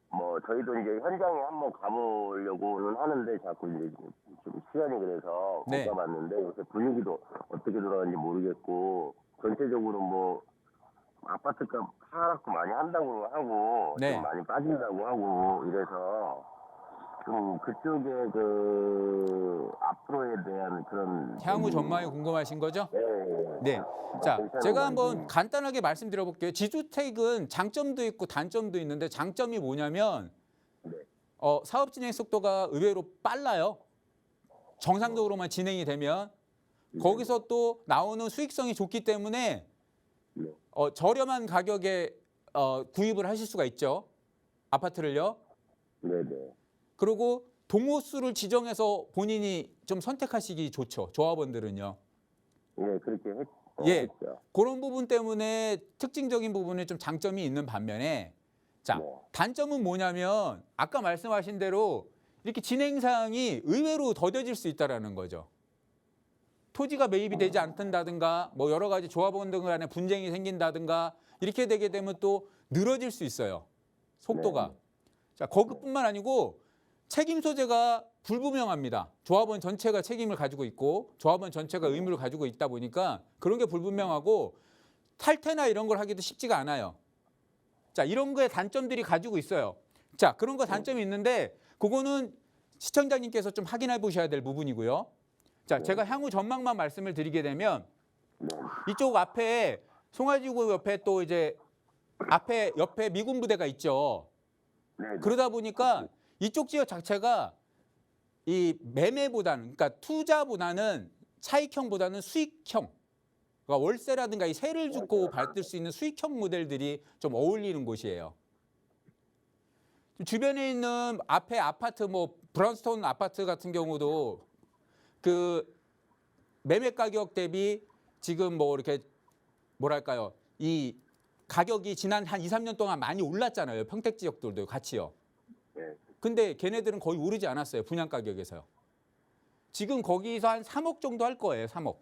뭐 저희도 이제 현장에 한번 가보려고는 하는데 자꾸 이제 좀 시간이 그래서 못 네. 가봤는데 요새 분위기도 어떻게 돌아가는지 모르겠고 전체적으로 뭐 아파트값 하락도 많이 한다고 하고 네. 좀 많이 빠진다고 하고 이래서 좀 그쪽에 그 앞으로에 대한 그런 향후 전망이 궁금하신 거죠? 네. 네. 자, 괜찮은 제가 건지. 한번 간단하게 말씀드려 볼게요. 지주택은 장점도 있고 단점도 있는데 장점이 뭐냐면 네. 사업 진행 속도가 의외로 빨라요. 정상적으로만 진행이 되면 거기서 또 나오는 수익성이 좋기 때문에 네. 저렴한 가격에 구입을 하실 수가 있죠. 아파트를요. 네네. 그리고 동호수를 지정해서 본인이 좀 선택하시기 좋죠. 조합원들은요. 예, 그렇게 예. 했죠. 그런 부분 때문에 특징적인 부분에 좀 장점이 있는 반면에 자, 네. 단점은 뭐냐면 아까 말씀하신 대로 이렇게 진행 사항이 의외로 더뎌질 수 있다라는 거죠. 토지가 매입이 되지 않는다든가 뭐 여러 가지 조합원들 간에 분쟁이 생긴다든가 이렇게 되게 되면 또 늘어질 수 있어요. 속도가. 자, 그것뿐만 아니고 책임 소재가 불분명합니다. 조합원 전체가 책임을 가지고 있고 조합원 전체가 의무를 가지고 있다 보니까 그런 게 불분명하고 탈퇴나 이런 걸 하기도 쉽지가 않아요. 자, 이런 거에 단점들이 가지고 있어요. 자, 그런 거 단점이 있는데 그거는 시청자님께서 좀 확인해 보셔야 될 부분이고요. 자, 제가 향후 전망만 말씀을 드리게 되면 이쪽 앞에 송화지구 옆에 또 이제 옆에 미군 부대가 있죠. 네. 그러다 보니까 이쪽 지역 자체가 이 매매보다는 그러니까 투자보다는 차익형보다는 수익형 그러니까 월세라든가 이 세를 주고 받을 수 있는 수익형 모델들이 좀 어울리는 곳이에요. 주변에 있는 앞에 아파트 뭐 브라운스톤 아파트 같은 경우도 그 매매 가격 대비 지금 뭐 이렇게 뭐랄까요? 이 가격이 지난 한 2, 3년 동안 많이 올랐잖아요. 평택 지역들도 같이요. 네. 근데 걔네들은 거의 오르지 않았어요. 분양 가격에서요. 지금 거기서 한 3억 정도 할 거예요. 3억.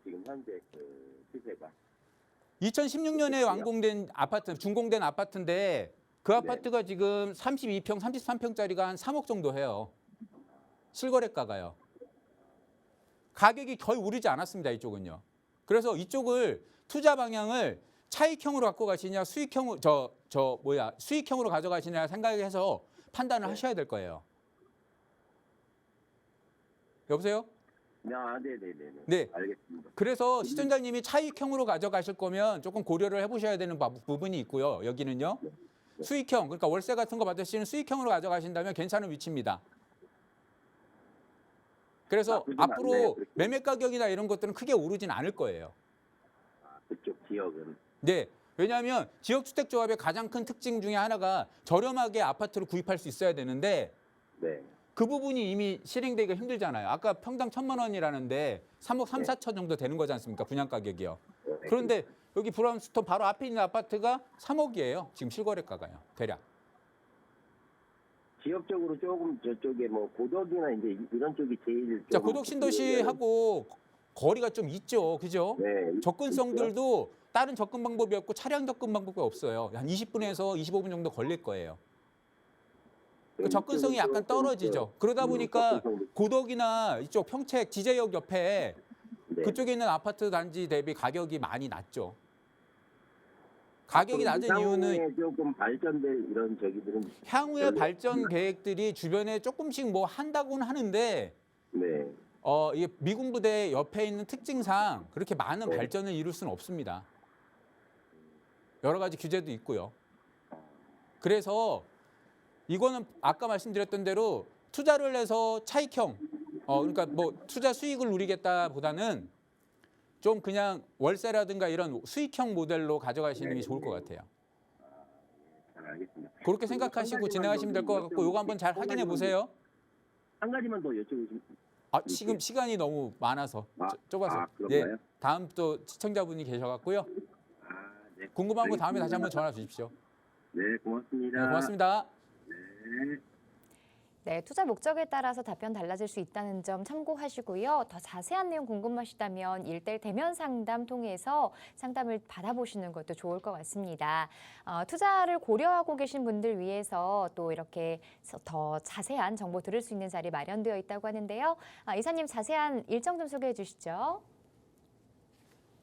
지금 현재 그 시세가 2016년에 완공된 아파트, 준공된 아파트인데 그 아파트가 지금 32평, 33평짜리가 한 3억 정도 해요. 실거래가가요. 가격이 거의 오르지 않았습니다. 이쪽은요. 그래서 이쪽을 투자 방향을 차익형으로 갖고 가시냐, 수익형으로 수익형으로 가져가시냐 생각해서 판단을 하셔야 될 거예요. 여보세요? 네네네. 네. 알겠습니다. 그래서 시청자님이 차익형으로 가져가실 거면 조금 고려를 해보셔야 되는 부분이 있고요. 여기는요. 수익형, 그러니까 월세 같은 거 받으시는 수익형으로 가져가신다면 괜찮은 위치입니다. 그래서 나쁘진 앞으로 않네요, 그렇게. 매매 가격이나 이런 것들은 크게 오르진 않을 거예요. 그쪽 지역은 네. 왜냐하면 지역주택조합의 가장 큰 특징 중에 하나가 저렴하게 아파트를 구입할 수 있어야 되는데 네. 그 부분이 이미 실행되기가 힘들잖아요. 아까 평당 1,000만 원이라는데 3억 3, 4천 정도 되는 거지 않습니까? 분양 가격이요. 그런데 여기 브라운스톤 바로 앞에 있는 아파트가 3억이에요. 지금 실거래가가요. 대략. 지역적으로 조금 저쪽에 뭐 고덕이나 이제 이런 쪽이 제일 자, 좀 고덕 신도시하고 거리가 좀 있죠. 그죠? 네, 접근성들도 다른 접근 방법이 없고 차량 접근 방법이 없어요. 한 20분에서 25분 정도 걸릴 거예요. 그 접근성이 약간 떨어지죠. 그러다 보니까 고덕이나 이쪽 평택 지제역 옆에 네. 그쪽에 있는 아파트 단지 대비 가격이 많이 낮죠. 가격이 낮은 이유는 향후에 조금 발전될 이런 저기들은 향후의 발전 계획들이 주변에 조금씩 뭐 한다고는 하는데 네. 이게 미군부대 옆에 있는 특징상 그렇게 많은 네. 발전을 이룰 수는 없습니다. 여러 가지 규제도 있고요. 그래서 이거는 아까 말씀드렸던 대로 투자를 해서 차익형, 그러니까 뭐 투자 수익을 누리겠다보다는 좀 그냥 월세라든가 이런 수익형 모델로 가져가시는 게 좋을 것 같아요. 알겠습니다. 그렇게 생각하시고 진행하시면 될 것 같고 이거 한번 잘 확인해 보세요. 한 가지만 더 여쭤보시면 지금 시간이 너무 많아서 아, 좁아서. 그런가요? 다음 또 시청자분이 계셔갖고요. 네. 궁금한 거 다음에 다시 한번 전화 주십시오. 네, 고맙습니다. 네, 고맙습니다. 네. 네, 투자 목적에 따라서 답변 달라질 수 있다는 점 참고하시고요. 더 자세한 내용 궁금하시다면 1:1 대면 상담 통해서 상담을 받아보시는 것도 좋을 것 같습니다. 투자를 고려하고 계신 분들 위해서 또 이렇게 더 자세한 정보 들을 수 있는 자리 마련되어 있다고 하는데요. 이사님 자세한 일정 좀 소개해 주시죠.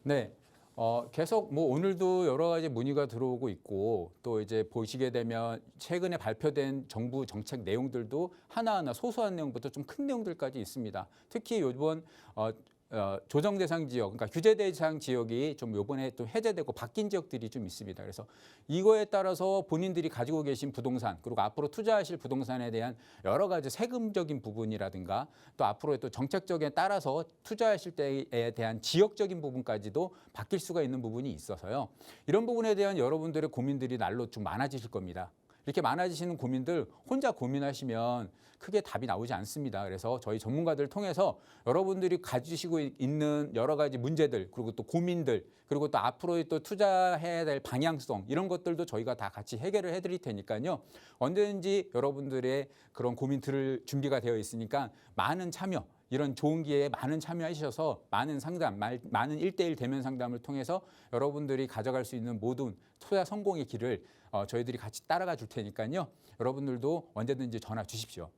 네. 계속 뭐 오늘도 여러 가지 문의가 들어오고 있고 또 이제 보시게 되면 최근에 발표된 정부 정책 내용들도 하나하나 소소한 내용부터 좀 큰 내용들까지 있습니다. 특히 이번 조정 대상 지역, 그러니까 규제 대상 지역이 좀 이번에 또 해제되고 바뀐 지역들이 좀 있습니다. 그래서 이거에 따라서 본인들이 가지고 계신 부동산 그리고 앞으로 투자하실 부동산에 대한 여러 가지 세금적인 부분이라든가 또 앞으로의 또 정책적에 따라서 투자하실 때에 대한 지역적인 부분까지도 바뀔 수가 있는 부분이 있어서요. 이런 부분에 대한 여러분들의 고민들이 날로 좀 많아지실 겁니다. 이렇게 많아지시는 고민들 혼자 고민하시면 크게 답이 나오지 않습니다. 그래서 저희 전문가들을 통해서 여러분들이 가지시고 있는 여러 가지 문제들 그리고 또 고민들 그리고 또 앞으로의 또 투자해야 될 방향성 이런 것들도 저희가 다 같이 해결을 해드릴 테니까요. 언제든지 여러분들의 그런 고민 들을 준비가 되어 있으니까 많은 참여 이런 좋은 기회에 많은 참여하셔서 많은 상담, 많은 1:1 대면 상담을 통해서 여러분들이 가져갈 수 있는 모든 투자 성공의 길을 저희들이 같이 따라가 줄 테니까요. 여러분들도 언제든지 전화 주십시오.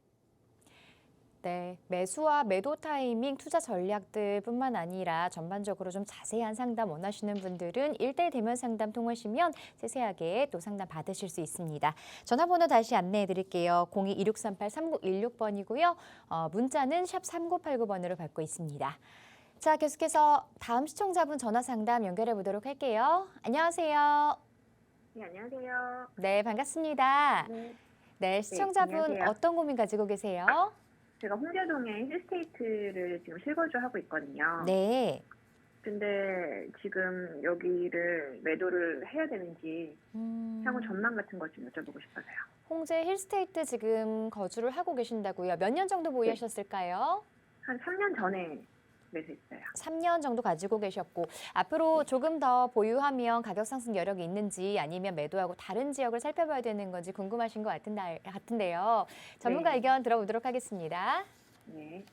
네, 매수와 매도 타이밍, 투자 전략들뿐만 아니라 전반적으로 좀 자세한 상담 원하시는 분들은 1:1 대면 상담 통하시면 세세하게 또 상담 받으실 수 있습니다. 전화번호 다시 안내해 드릴게요. 02-2638-3916번이고요. 문자는 샵 3989번으로 받고 있습니다. 자, 계속해서 다음 시청자분 전화 상담 연결해 보도록 할게요. 안녕하세요. 네, 안녕하세요. 네, 반갑습니다. 네. 네, 시청자분 안녕하세요. 어떤 고민 가지고 계세요? 제가 홍대동에 힐스테이트를 지금 실거주하고 있거든요. 네. 근데 지금 여기를 매도를 해야 되는지 향후 전망 같은 것 좀 여쭤보고 싶어서요. 홍제 힐스테이트 지금 거주를 하고 계신다고요. 몇 년 정도 보유하셨을까요? 한 3년 전에 매수했어요. 3년 정도 가지고 계셨고 앞으로 조금 더 보유하면 가격 상승 여력이 있는지 아니면 매도하고 다른 지역을 살펴봐야 되는 건지 궁금하신 것 같은데요. 전문가 네. 의견 들어보도록 하겠습니다. 네.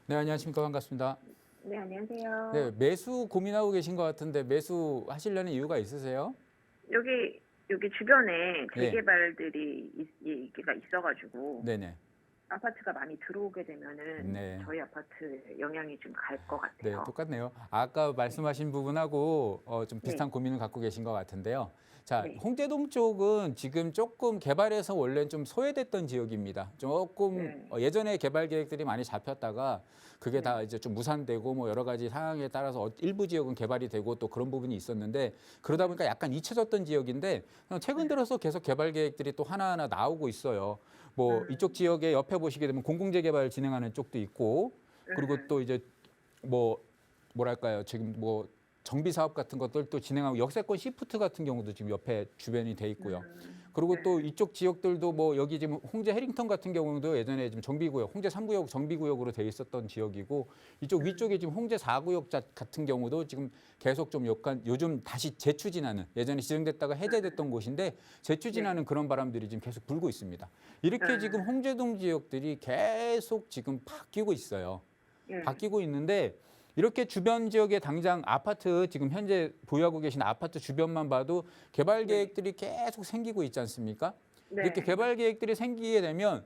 네, 안녕하십니까. 반갑습니다. 네, 안녕하세요. 네, 매수 고민하고 계신 것 같은데 매수 하시려는 이유가 있으세요? 여기 주변에 네. 재개발들이 얘기가 있어가지고 네네. 아파트가 많이 들어오게 되면은 네. 저희 아파트에 영향이 좀 갈 것 네, 같아요. 똑같네요. 아까 말씀하신 부분하고 좀 비슷한 네. 고민을 갖고 계신 것 같은데요. 자, 네. 홍대동 쪽은 지금 조금 개발해서 원래는 좀 소외됐던 지역입니다. 조금 네. 예전에 개발 계획들이 많이 잡혔다가 그게 네. 다 이제 좀 무산되고 뭐 여러 가지 상황에 따라서 일부 지역은 개발이 되고 또 그런 부분이 있었는데 그러다 보니까 약간 잊혀졌던 지역인데 최근 들어서 계속 개발 계획들이 또 하나하나 나오고 있어요. 뭐 이쪽 지역에 옆에 보시게 되면 공공재개발 진행하는 쪽도 있고 그리고 또 이제 뭐랄까요 지금 뭐 정비 사업 같은 것들 또 진행하고 역세권 시프트 같은 경우도 지금 옆에 주변이 돼 있고요. 그리고 또 이쪽 지역들도 뭐 여기 지금 홍제 해링턴 같은 경우도 예전에 지금 정비구역, 홍제 3구역 정비구역으로 돼 있었던 지역이고 이쪽 위쪽에 지금 홍제 4구역 같은 경우도 지금 계속 좀 약간 요즘 다시 재추진하는 예전에 지정됐다가 해제됐던 곳인데 재추진하는 그런 바람들이 지금 계속 불고 있습니다. 이렇게 지금 홍제동 지역들이 계속 지금 바뀌고 있어요. 바뀌고 있는데 이렇게 주변 지역에 당장 아파트 지금 현재 보유하고 계신 아파트 주변만 봐도 개발 계획들이 계속 생기고 있지 않습니까? 네. 이렇게 개발 계획들이 생기게 되면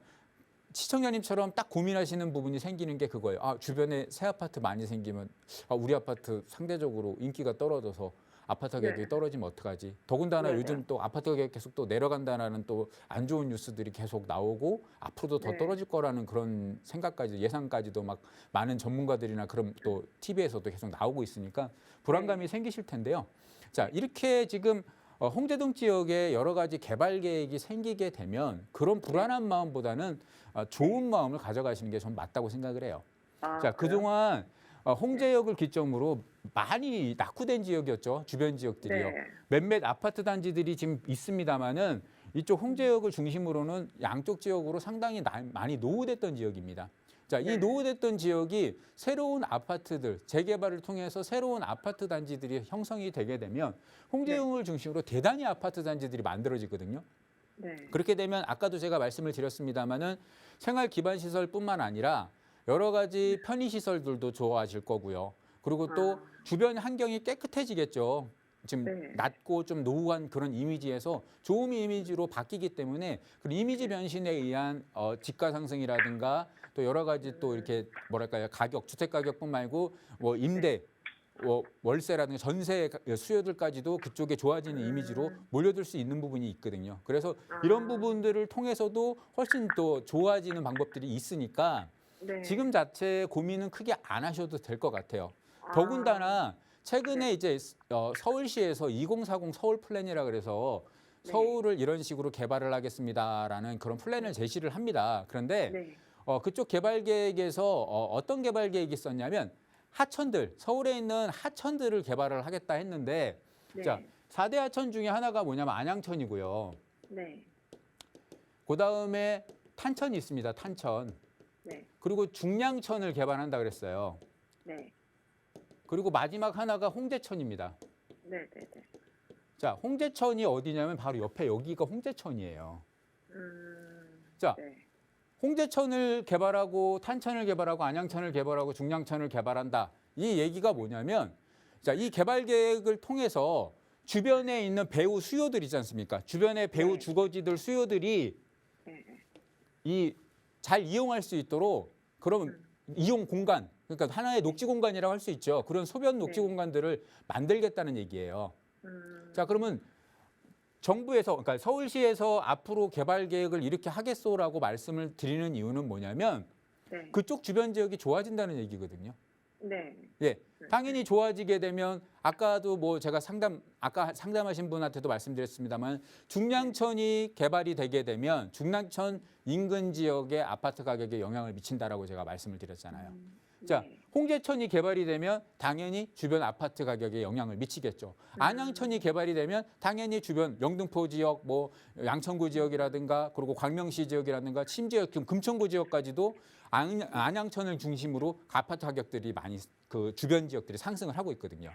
시청자님처럼 딱 고민하시는 부분이 생기는 게 그거예요. 아, 주변에 새 아파트 많이 생기면 우리 아파트 상대적으로 인기가 떨어져서 아파트 가격이 떨어지면 어떡하지? 더군다나 요즘 또 아파트 가격이 계속 또 내려간다는 또 안 좋은 뉴스들이 계속 나오고 앞으로도 더 떨어질 거라는 그런 생각까지 예상까지도 막 많은 전문가들이나 그런 또 TV에서도 계속 나오고 있으니까 불안감이 생기실 텐데요. 자, 이렇게 지금 홍제동 지역에 여러 가지 개발 계획이 생기게 되면 그런 불안한 마음보다는 좋은 마음을 가져가시는 게 전 맞다고 생각을 해요. 자, 그동안 홍제역을 기점으로 많이 낙후된 지역이었죠. 주변 지역들이요. 몇몇 아파트 단지들이 지금 있습니다만은 이쪽 홍제역을 중심으로는 양쪽 지역으로 상당히 많이 노후됐던 지역입니다. 자, 이 노후됐던 지역이 새로운 아파트들, 재개발을 통해서 새로운 아파트 단지들이 형성이 되게 되면 홍제역을 중심으로 대단히 아파트 단지들이 만들어지거든요. 그렇게 되면 아까도 제가 말씀을 드렸습니다마는 생활 기반 시설뿐만 아니라 여러 가지 편의 시설들도 좋아질 거고요. 그리고 또 주변 환경이 깨끗해지겠죠. 지금 낮고 좀 노후한 그런 이미지에서 좋은 이미지로 바뀌기 때문에 그 이미지 변신에 의한 집가 상승이라든가 또 여러 가지 또 이렇게 뭐랄까요 가격 주택 가격뿐 말고 뭐 임대 월세라든가 전세 수요들까지도 그쪽에 좋아지는 이미지로 몰려들 수 있는 부분이 있거든요. 그래서 이런 부분들을 통해서도 훨씬 또 좋아지는 방법들이 있으니까 지금 자체 고민은 크게 안 하셔도 될 것 같아요. 더군다나 최근에 이제 서울시에서 2040 서울 플랜이라 그래서 서울을 이런 식으로 개발을 하겠습니다라는 그런 플랜을 제시를 합니다. 그런데 그쪽 개발 계획에서 어떤 개발 계획이 있었냐면 하천들, 서울에 있는 하천들을 개발을 하겠다 했는데 자, 4대 하천 중에 하나가 뭐냐면 안양천이고요. 그다음에 탄천이 있습니다. 탄천. 그리고 중량천을 개발한다 그랬어요. 그리고 마지막 하나가 홍제천입니다. 자, 홍제천이 어디냐면 바로 옆에 여기가 홍제천이에요. 자, 홍제천을 개발하고 탄천을 개발하고 안양천을 개발하고 중량천을 개발한다. 이 얘기가 뭐냐면 자, 이 개발 계획을 통해서 주변에 있는 배후 수요들 있지 않습니까? 주변의 배후 주거지들 수요들이 이 잘 이용할 수 있도록 그런 이용 공간, 그러니까 하나의 녹지 공간이라고 할 수 있죠. 그런 소변 녹지 공간들을 만들겠다는 얘기예요. 자, 그러면 정부에서, 그러니까 서울시에서 앞으로 개발 계획을 이렇게 하겠소라고 말씀을 드리는 이유는 뭐냐면 그쪽 주변 지역이 좋아진다는 얘기거든요. 예, 당연히 좋아지게 되면 아까도 뭐 제가 아까 상담하신 분한테도 말씀드렸습니다만 중량천이 개발이 되게 되면 중량천 인근 지역의 아파트 가격에 영향을 미친다라고 제가 말씀을 드렸잖아요. 자, 홍제천이 개발이 되면 당연히 주변 아파트 가격에 영향을 미치겠죠. 안양천이 개발이 되면 당연히 주변 영등포 지역, 뭐 양천구 지역이라든가 그리고 광명시 지역이라든가 심지어 금천구 지역까지도 안양천을 중심으로 아파트 가격들이 많이 그 주변 지역들이 상승을 하고 있거든요.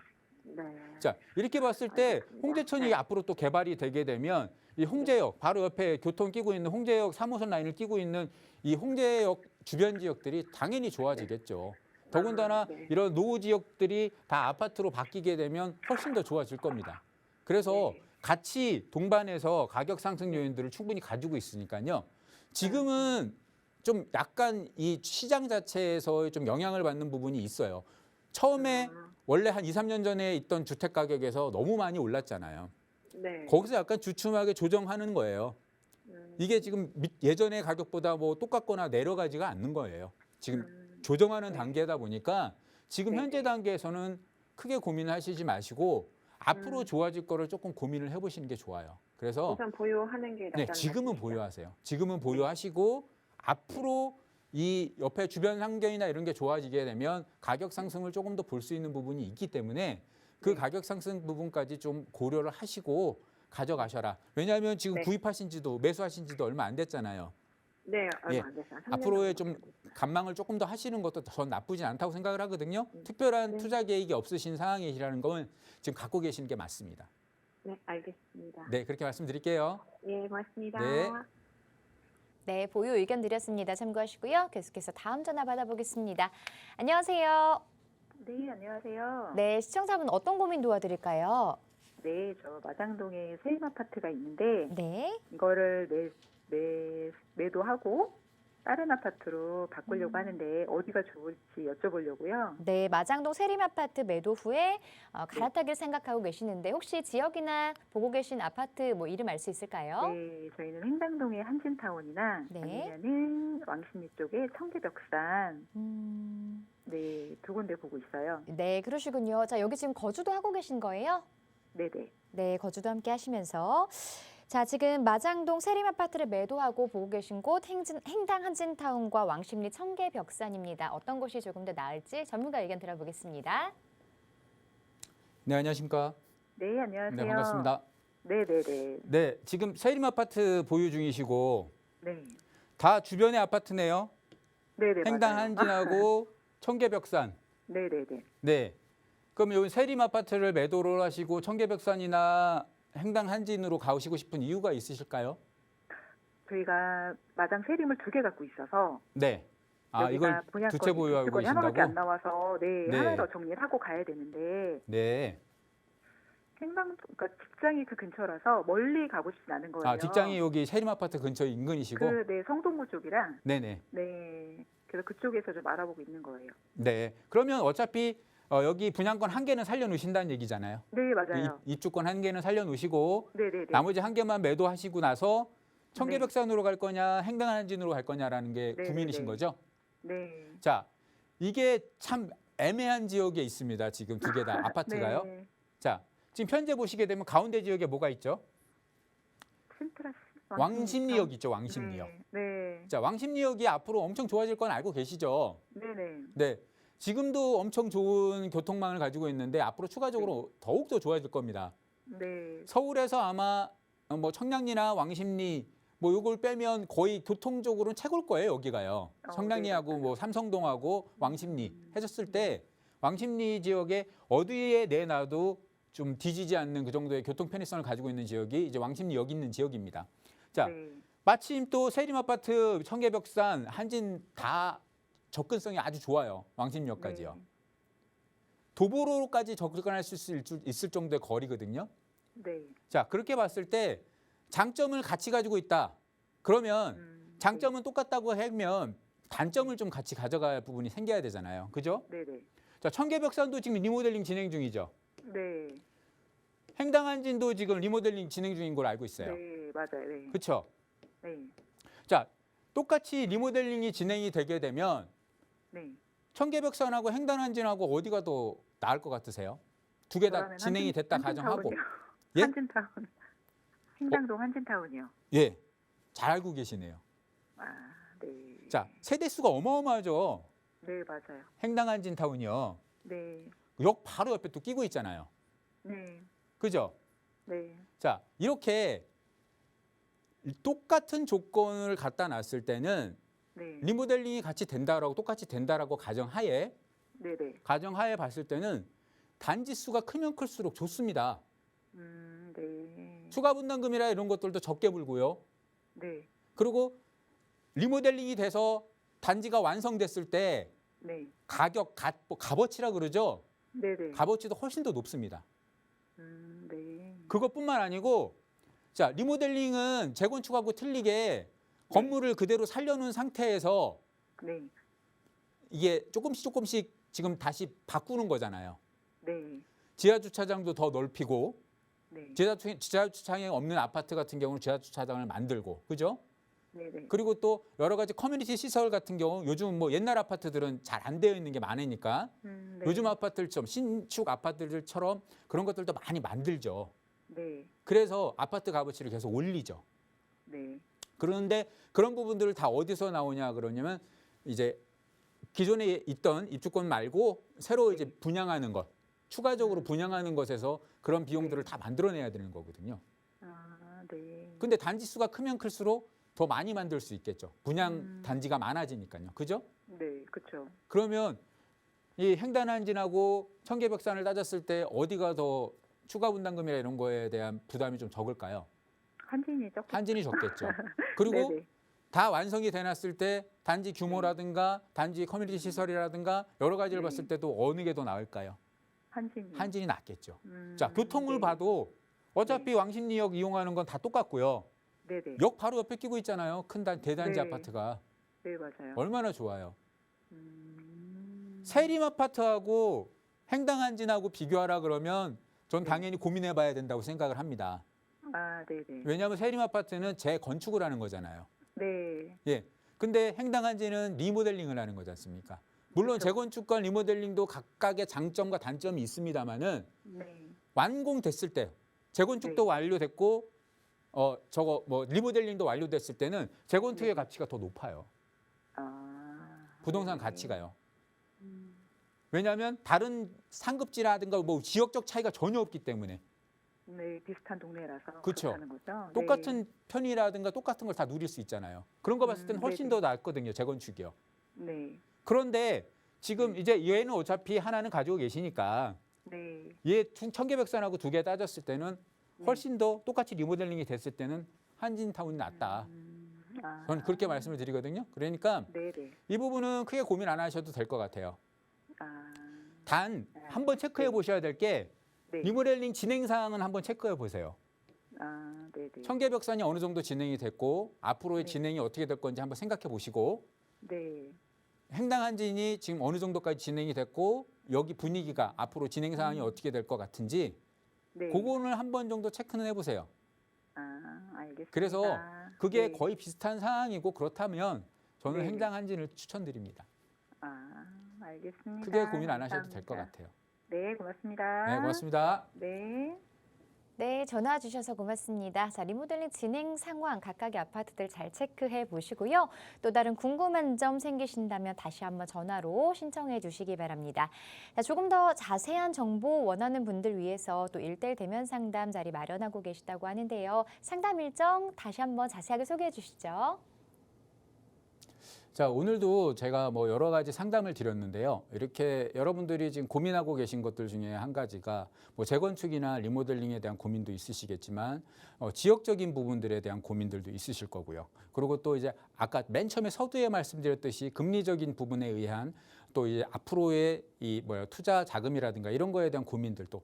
자, 이렇게 봤을 때 홍제천이 앞으로 또 개발이 되게 되면 이 홍제역 바로 옆에 교통 끼고 있는 홍제역 3호선 라인을 끼고 있는 이 홍제역 주변 지역들이 당연히 좋아지겠죠. 더군다나 이런 노후 지역들이 다 아파트로 바뀌게 되면 훨씬 더 좋아질 겁니다. 그래서 같이 동반해서 가격 상승 요인들을 충분히 가지고 있으니까요. 지금은 좀 약간 이 시장 자체에서 좀 영향을 받는 부분이 있어요. 처음에 원래 한 2, 3년 전에 있던 주택 가격에서 너무 많이 올랐잖아요. 거기서 약간 주춤하게 조정하는 거예요. 이게 지금 예전의 가격보다 뭐 똑같거나 내려가지가 않는 거예요. 지금 조정하는 단계다 보니까 지금 현재 단계에서는 크게 고민하시지 마시고 앞으로 좋아질 거를 조금 고민을 해보시는 게 좋아요. 그래서 우선 보유하는 게 낫다는 지금은 말씀이시죠? 보유하세요. 지금은 보유하시고 앞으로 이 옆에 주변 환경이나 이런 게 좋아지게 되면 가격 상승을 조금 더 볼 수 있는 부분이 있기 때문에 그 가격 상승 부분까지 좀 고려를 하시고 가져가셔라. 왜냐하면 지금 네. 구입하신 지도 매수하신 지도 얼마 안 됐잖아요. 네, 얼마 예. 안 됐어요. 3년 앞으로의 정도 좀 감망을 조금 더 하시는 것도 전 나쁘진 않다고 생각을 하거든요. 특별한 네. 투자 계획이 없으신 상황이라는 건 지금 갖고 계시는 게 맞습니다. 네, 알겠습니다. 네, 그렇게 말씀드릴게요. 예, 고맙습니다. 네. 네, 보유 의견 드렸습니다. 참고하시고요. 계속해서 다음 전화 받아보겠습니다. 안녕하세요. 네, 안녕하세요. 네, 시청자분 어떤 고민 도와드릴까요? 네, 저 마장동에 세임 아파트가 있는데 네. 이거를 매도하고 다른 아파트로 바꾸려고 하는데 어디가 좋을지 여쭤보려고요. 네, 마장동 세림 아파트 매도 후에 갈아타기를 생각하고 계시는데 혹시 지역이나 보고 계신 아파트 뭐 이름 알 수 있을까요? 네, 저희는 횡당동의 한진타운이나 네. 아니면은 왕십리 쪽에 청계벽산 네, 두 군데 보고 있어요. 네, 그러시군요. 자, 여기 지금 거주도 하고 계신 거예요? 네네. 네, 거주도 함께 하시면서 자, 지금 마장동 세림 아파트를 매도하고 보고 계신 곳 행당 한진타운과 왕십리 청계벽산입니다. 어떤 곳이 조금 더 나을지 전문가 의견 들어보겠습니다. 네, 안녕하십니까? 네, 안녕하세요. 네, 반갑습니다. 네네네. 네, 지금 세림 아파트 보유 중이시고 네. 다 주변의 아파트네요. 네네. 행당 맞아요. 한진하고 청계벽산. 네네네. 네. 그럼 여기 세림 아파트를 매도를 하시고 청계벽산이나 행당 한진으로 가시고 싶은 이유가 있으실까요? 저희가 마장 세림을 2개 갖고 있어서 네. 아, 이걸 두채 보유하고 주택권이 하나밖에 안 계신다고? 나와서 네, 네. 하나를 더 정리를 하고 가야 되는데 네. 그러니까 직장이 그 근처라서 멀리 가고 싶진 않은 거예요. 아, 직장이 여기 세림 아파트 근처 인근이시고? 네, 성동구 쪽이랑 네네. 네, 그래서 그쪽에서 좀 알아보고 있는 거예요. 네. 그러면 어차피 여기 분양권 1개는 살려놓으신다는 얘기잖아요. 네, 맞아요. 입주권 1개는 살려놓으시고 네네네. 나머지 1개만 매도하시고 나서 청계벽산으로 갈 거냐 행당 한진으로 갈 거냐라는 게 네, 고민이신 네. 거죠? 네. 자, 이게 참 애매한 지역에 있습니다. 지금 2개 다 아파트가요. 네. 자, 지금 현재 보시게 되면 가운데 지역에 뭐가 있죠? 센트라스 왕십리역 있죠, 왕십리역. 네. 자, 왕십리역이 앞으로 엄청 좋아질 건 알고 계시죠? 네네. 네. 지금도 엄청 좋은 교통망을 가지고 있는데 앞으로 추가적으로 더욱 더 좋아질 겁니다. 네. 서울에서 아마 뭐 청량리나 왕십리 뭐 요걸 빼면 거의 교통적으로는 최고일 거예요, 여기가요. 청량리하고 네, 뭐 삼성동하고 왕십리 해줬을 때 왕십리 지역에 어디에 내놔도 좀 뒤지지 않는 그 정도의 교통 편의성을 가지고 있는 지역이 이제 왕십리역 있는 지역입니다. 자, 네. 마침 또 세림 아파트, 청계벽산, 한진 다 접근성이 아주 좋아요. 왕십리역까지요. 네. 도보로까지 접근할 수 있을 정도의 거리거든요. 네. 자, 그렇게 봤을 때 장점을 같이 가지고 있다. 그러면 장점은 똑같다고 하면 단점을 좀 같이 가져갈 부분이 생겨야 되잖아요. 그죠? 네네. 자, 청계벽산도 지금 리모델링 진행 중이죠. 네. 행당한진도 지금 리모델링 진행 중인 걸 알고 있어요. 네, 맞아요. 네. 그렇죠? 네. 자, 똑같이 리모델링이 진행이 되게 되면 네. 청계벽산하고 행당한진하고 어디가 더 나을 것 같으세요? 2개 다 그러면 진행이 됐다 가정하고. 한진타운이요. 예? 한진타운. 행당동 한진타운이요. 예, 잘 알고 계시네요. 아, 네. 자, 세대 수가 어마어마하죠. 네, 맞아요. 행당한진 타운이요. 네. 역 바로 옆에 또 끼고 있잖아요. 네. 그죠? 네. 자, 이렇게 똑같은 조건을 갖다 놨을 때는 네. 리모델링이 같이 된다라고 똑같이 된다라고 가정하에 봤을 때는 단지 수가 크면 클수록 좋습니다. 네. 추가 분담금이라 이런 것들도 적게 불고요. 네. 그리고 리모델링이 돼서 단지가 완성됐을 때 네. 가격, 값어치라 그러죠. 네네. 값어치도 훨씬 더 높습니다. 네. 그것뿐만 아니고 자, 리모델링은 재건축하고 틀리게 건물을 그대로 살려놓은 상태에서 네. 이게 조금씩 지금 다시 바꾸는 거잖아요. 네. 지하 주차장도 더 넓히고 네. 지하 주차장이 없는 아파트 같은 경우는 지하 주차장을 만들고, 그죠? 네네. 그리고 또 여러 가지 커뮤니티 시설 같은 경우 요즘 뭐 옛날 아파트들은 잘 안 되어 있는 게 많으니까 네. 요즘 아파트들처럼 신축 아파트들처럼 그런 것들도 많이 만들죠. 네. 그래서 아파트 값어치를 계속 올리죠. 네. 그런데 그런 부분들을 다 어디서 나오냐 그러냐면 이제 기존에 있던 입주권 말고 새로 이제 분양하는 것, 추가적으로 분양하는 것에서 그런 비용들을 다 만들어내야 되는 거거든요. 네. 근데 단지 수가 크면 클수록 더 많이 만들 수 있겠죠. 분양 단지가 많아지니까요. 그죠? 네, 그렇죠. 그러면 이 횡단한진하고 청계백산을 따졌을 때 어디가 더 추가 분담금이나 이런 거에 대한 부담이 좀 적을까요? 한진이죠. 한진이 적겠죠. 그리고 네네. 다 완성이 돼놨을 때 단지 규모라든가 단지 커뮤니티 시설이라든가 여러 가지를 네. 봤을 때도 어느 게 더 나을까요? 한진이. 한진이 낫겠죠. 자, 교통을 네. 봐도 어차피 왕십리역 이용하는 건 다 똑같고요. 네네. 역 바로 옆에 끼고 있잖아요. 큰 대단지 네. 아파트가. 네, 맞아요. 얼마나 좋아요. 음, 세림 아파트하고 횡단한진하고 비교하라 그러면 전 네. 당연히 고민해 봐야 된다고 생각을 합니다. 아, 네네. 왜냐하면 세림 아파트는 재건축을 하는 거잖아요. 네. 예. 근데 횡단한진은 리모델링을 하는 거지 않습니까? 물론 그렇죠. 재건축과 리모델링도 각각의 장점과 단점이 있습니다만은 네. 완공됐을 때 재건축도 네. 완료됐고 리모델링도 완료됐을 때는 재건축의 네. 가치가 더 높아요. 아. 부동산 네. 가치가요. 음, 왜냐하면 다른 상급지라든가 뭐 지역적 차이가 전혀 없기 때문에 네, 비슷한 동네라서 그쵸. 그렇다는 거죠. 똑같은 편이라든가 똑같은 걸 다 누릴 수 있잖아요. 그런 거 봤을 때는 훨씬 네네. 더 낫거든요. 재건축이요. 네. 그런데 지금 이제 얘는 어차피 하나는 가지고 계시니까 네. 얘 청계백산하고 두 개 따졌을 때는 네. 훨씬 더 똑같이 리모델링이 됐을 때는 한진타운이 낫다. 아. 저는 그렇게 말씀을 드리거든요. 그러니까 네네. 이 부분은 크게 고민 안 하셔도 될 것 같아요. 아. 단 한번 체크해 보셔야 될 게 네. 리모델링 진행 사항은 한번 체크해 보세요. 아, 네네. 청계벽산이 어느 정도 진행이 됐고 앞으로의 네. 진행이 어떻게 될 건지 한번 생각해 보시고 네. 횡단한진이 지금 어느 정도까지 진행이 됐고 여기 분위기가 앞으로 진행 사항이 어떻게 될 것 같은지 네. 그거는 한 번 정도 체크는 해보세요. 아, 알겠습니다. 그래서 그게 네. 거의 비슷한 상황이고 그렇다면 저는 네. 횡단한진을 추천드립니다. 아, 알겠습니다. 크게 고민 안 하셔도 될 것 감사합니다. 같아요. 네, 고맙습니다. 네, 고맙습니다. 네. 네, 전화 주셔서 고맙습니다. 자, 리모델링 진행 상황 각각의 아파트들 잘 체크해 보시고요. 또 다른 궁금한 점 생기신다면 다시 한번 전화로 신청해 주시기 바랍니다. 자, 조금 더 자세한 정보 원하는 분들 위해서 또 1:1 대면 상담 자리 마련하고 계시다고 하는데요. 상담 일정 다시 한번 자세하게 소개해 주시죠. 자, 오늘도 제가 뭐 여러 가지 상담을 드렸는데요. 이렇게 여러분들이 지금 고민하고 계신 것들 중에 한 가지가 뭐 재건축이나 리모델링에 대한 고민도 있으시겠지만 지역적인 부분들에 대한 고민들도 있으실 거고요. 그리고 또 이제 아까 맨 처음에 서두에 말씀드렸듯이 금리적인 부분에 의한 또 이제 앞으로의 투자 자금이라든가 이런 거에 대한 고민들도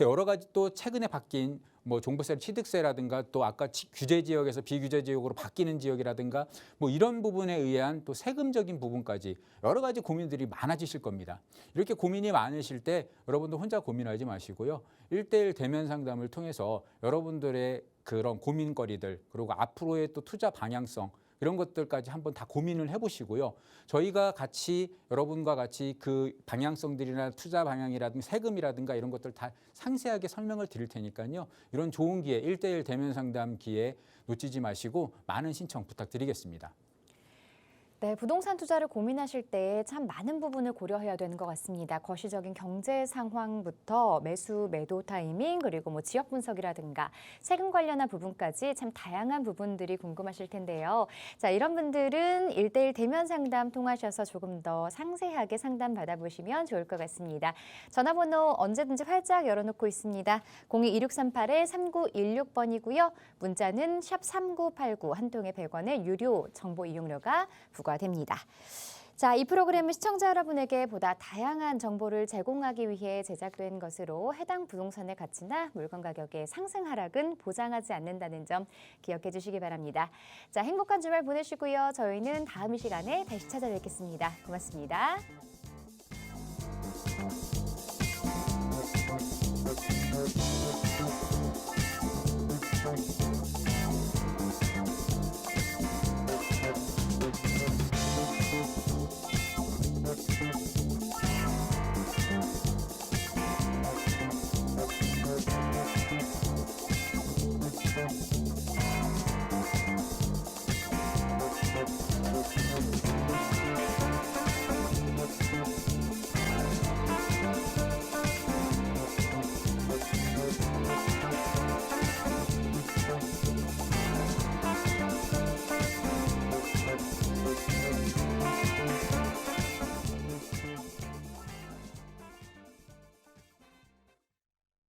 여러 가지 또 최근에 바뀐 뭐 종부세 취득세라든가 또 아까 규제 지역에서 비규제 지역으로 바뀌는 지역이라든가 뭐 이런 부분에 의한 또 세금적인 부분까지 여러 가지 고민들이 많아지실 겁니다. 이렇게 고민이 많으실 때 여러분들 혼자 고민하지 마시고요. 1:1 대면 상담을 통해서 여러분들의 그런 고민거리들 그리고 앞으로의 또 투자 방향성 이런 것들까지 한번 다 고민을 해보시고요. 저희가 같이 여러분과 같이 그 방향성들이나 투자 방향이라든가 세금이라든가 이런 것들 다 상세하게 설명을 드릴 테니까요. 이런 좋은 기회, 1:1 대면 상담 기회 놓치지 마시고 많은 신청 부탁드리겠습니다. 네, 부동산 투자를 고민하실 때 참 많은 부분을 고려해야 되는 것 같습니다. 거시적인 경제 상황부터 매수, 매도 타이밍, 그리고 뭐 지역 분석이라든가 세금 관련한 부분까지 참 다양한 부분들이 궁금하실 텐데요. 자, 이런 분들은 1:1 대면 상담 통하셔서 조금 더 상세하게 상담 받아보시면 좋을 것 같습니다. 전화번호 언제든지 활짝 열어놓고 있습니다. 02-2638-3916번이고요. 문자는 샵 3989, 한 통에 100원의 유료 정보 이용료가 부과됩니다. 자, 이 프로그램은 시청자 여러분에게 보다 다양한 정보를 제공하기 위해 제작된 것으로 해당 부동산의 가치나 물건 가격의 상승 하락은 보장하지 않는다는 점 기억해 주시기 바랍니다. 자, 행복한 주말 보내시고요. 저희는 다음 이 시간에 다시 찾아뵙겠습니다. 고맙습니다.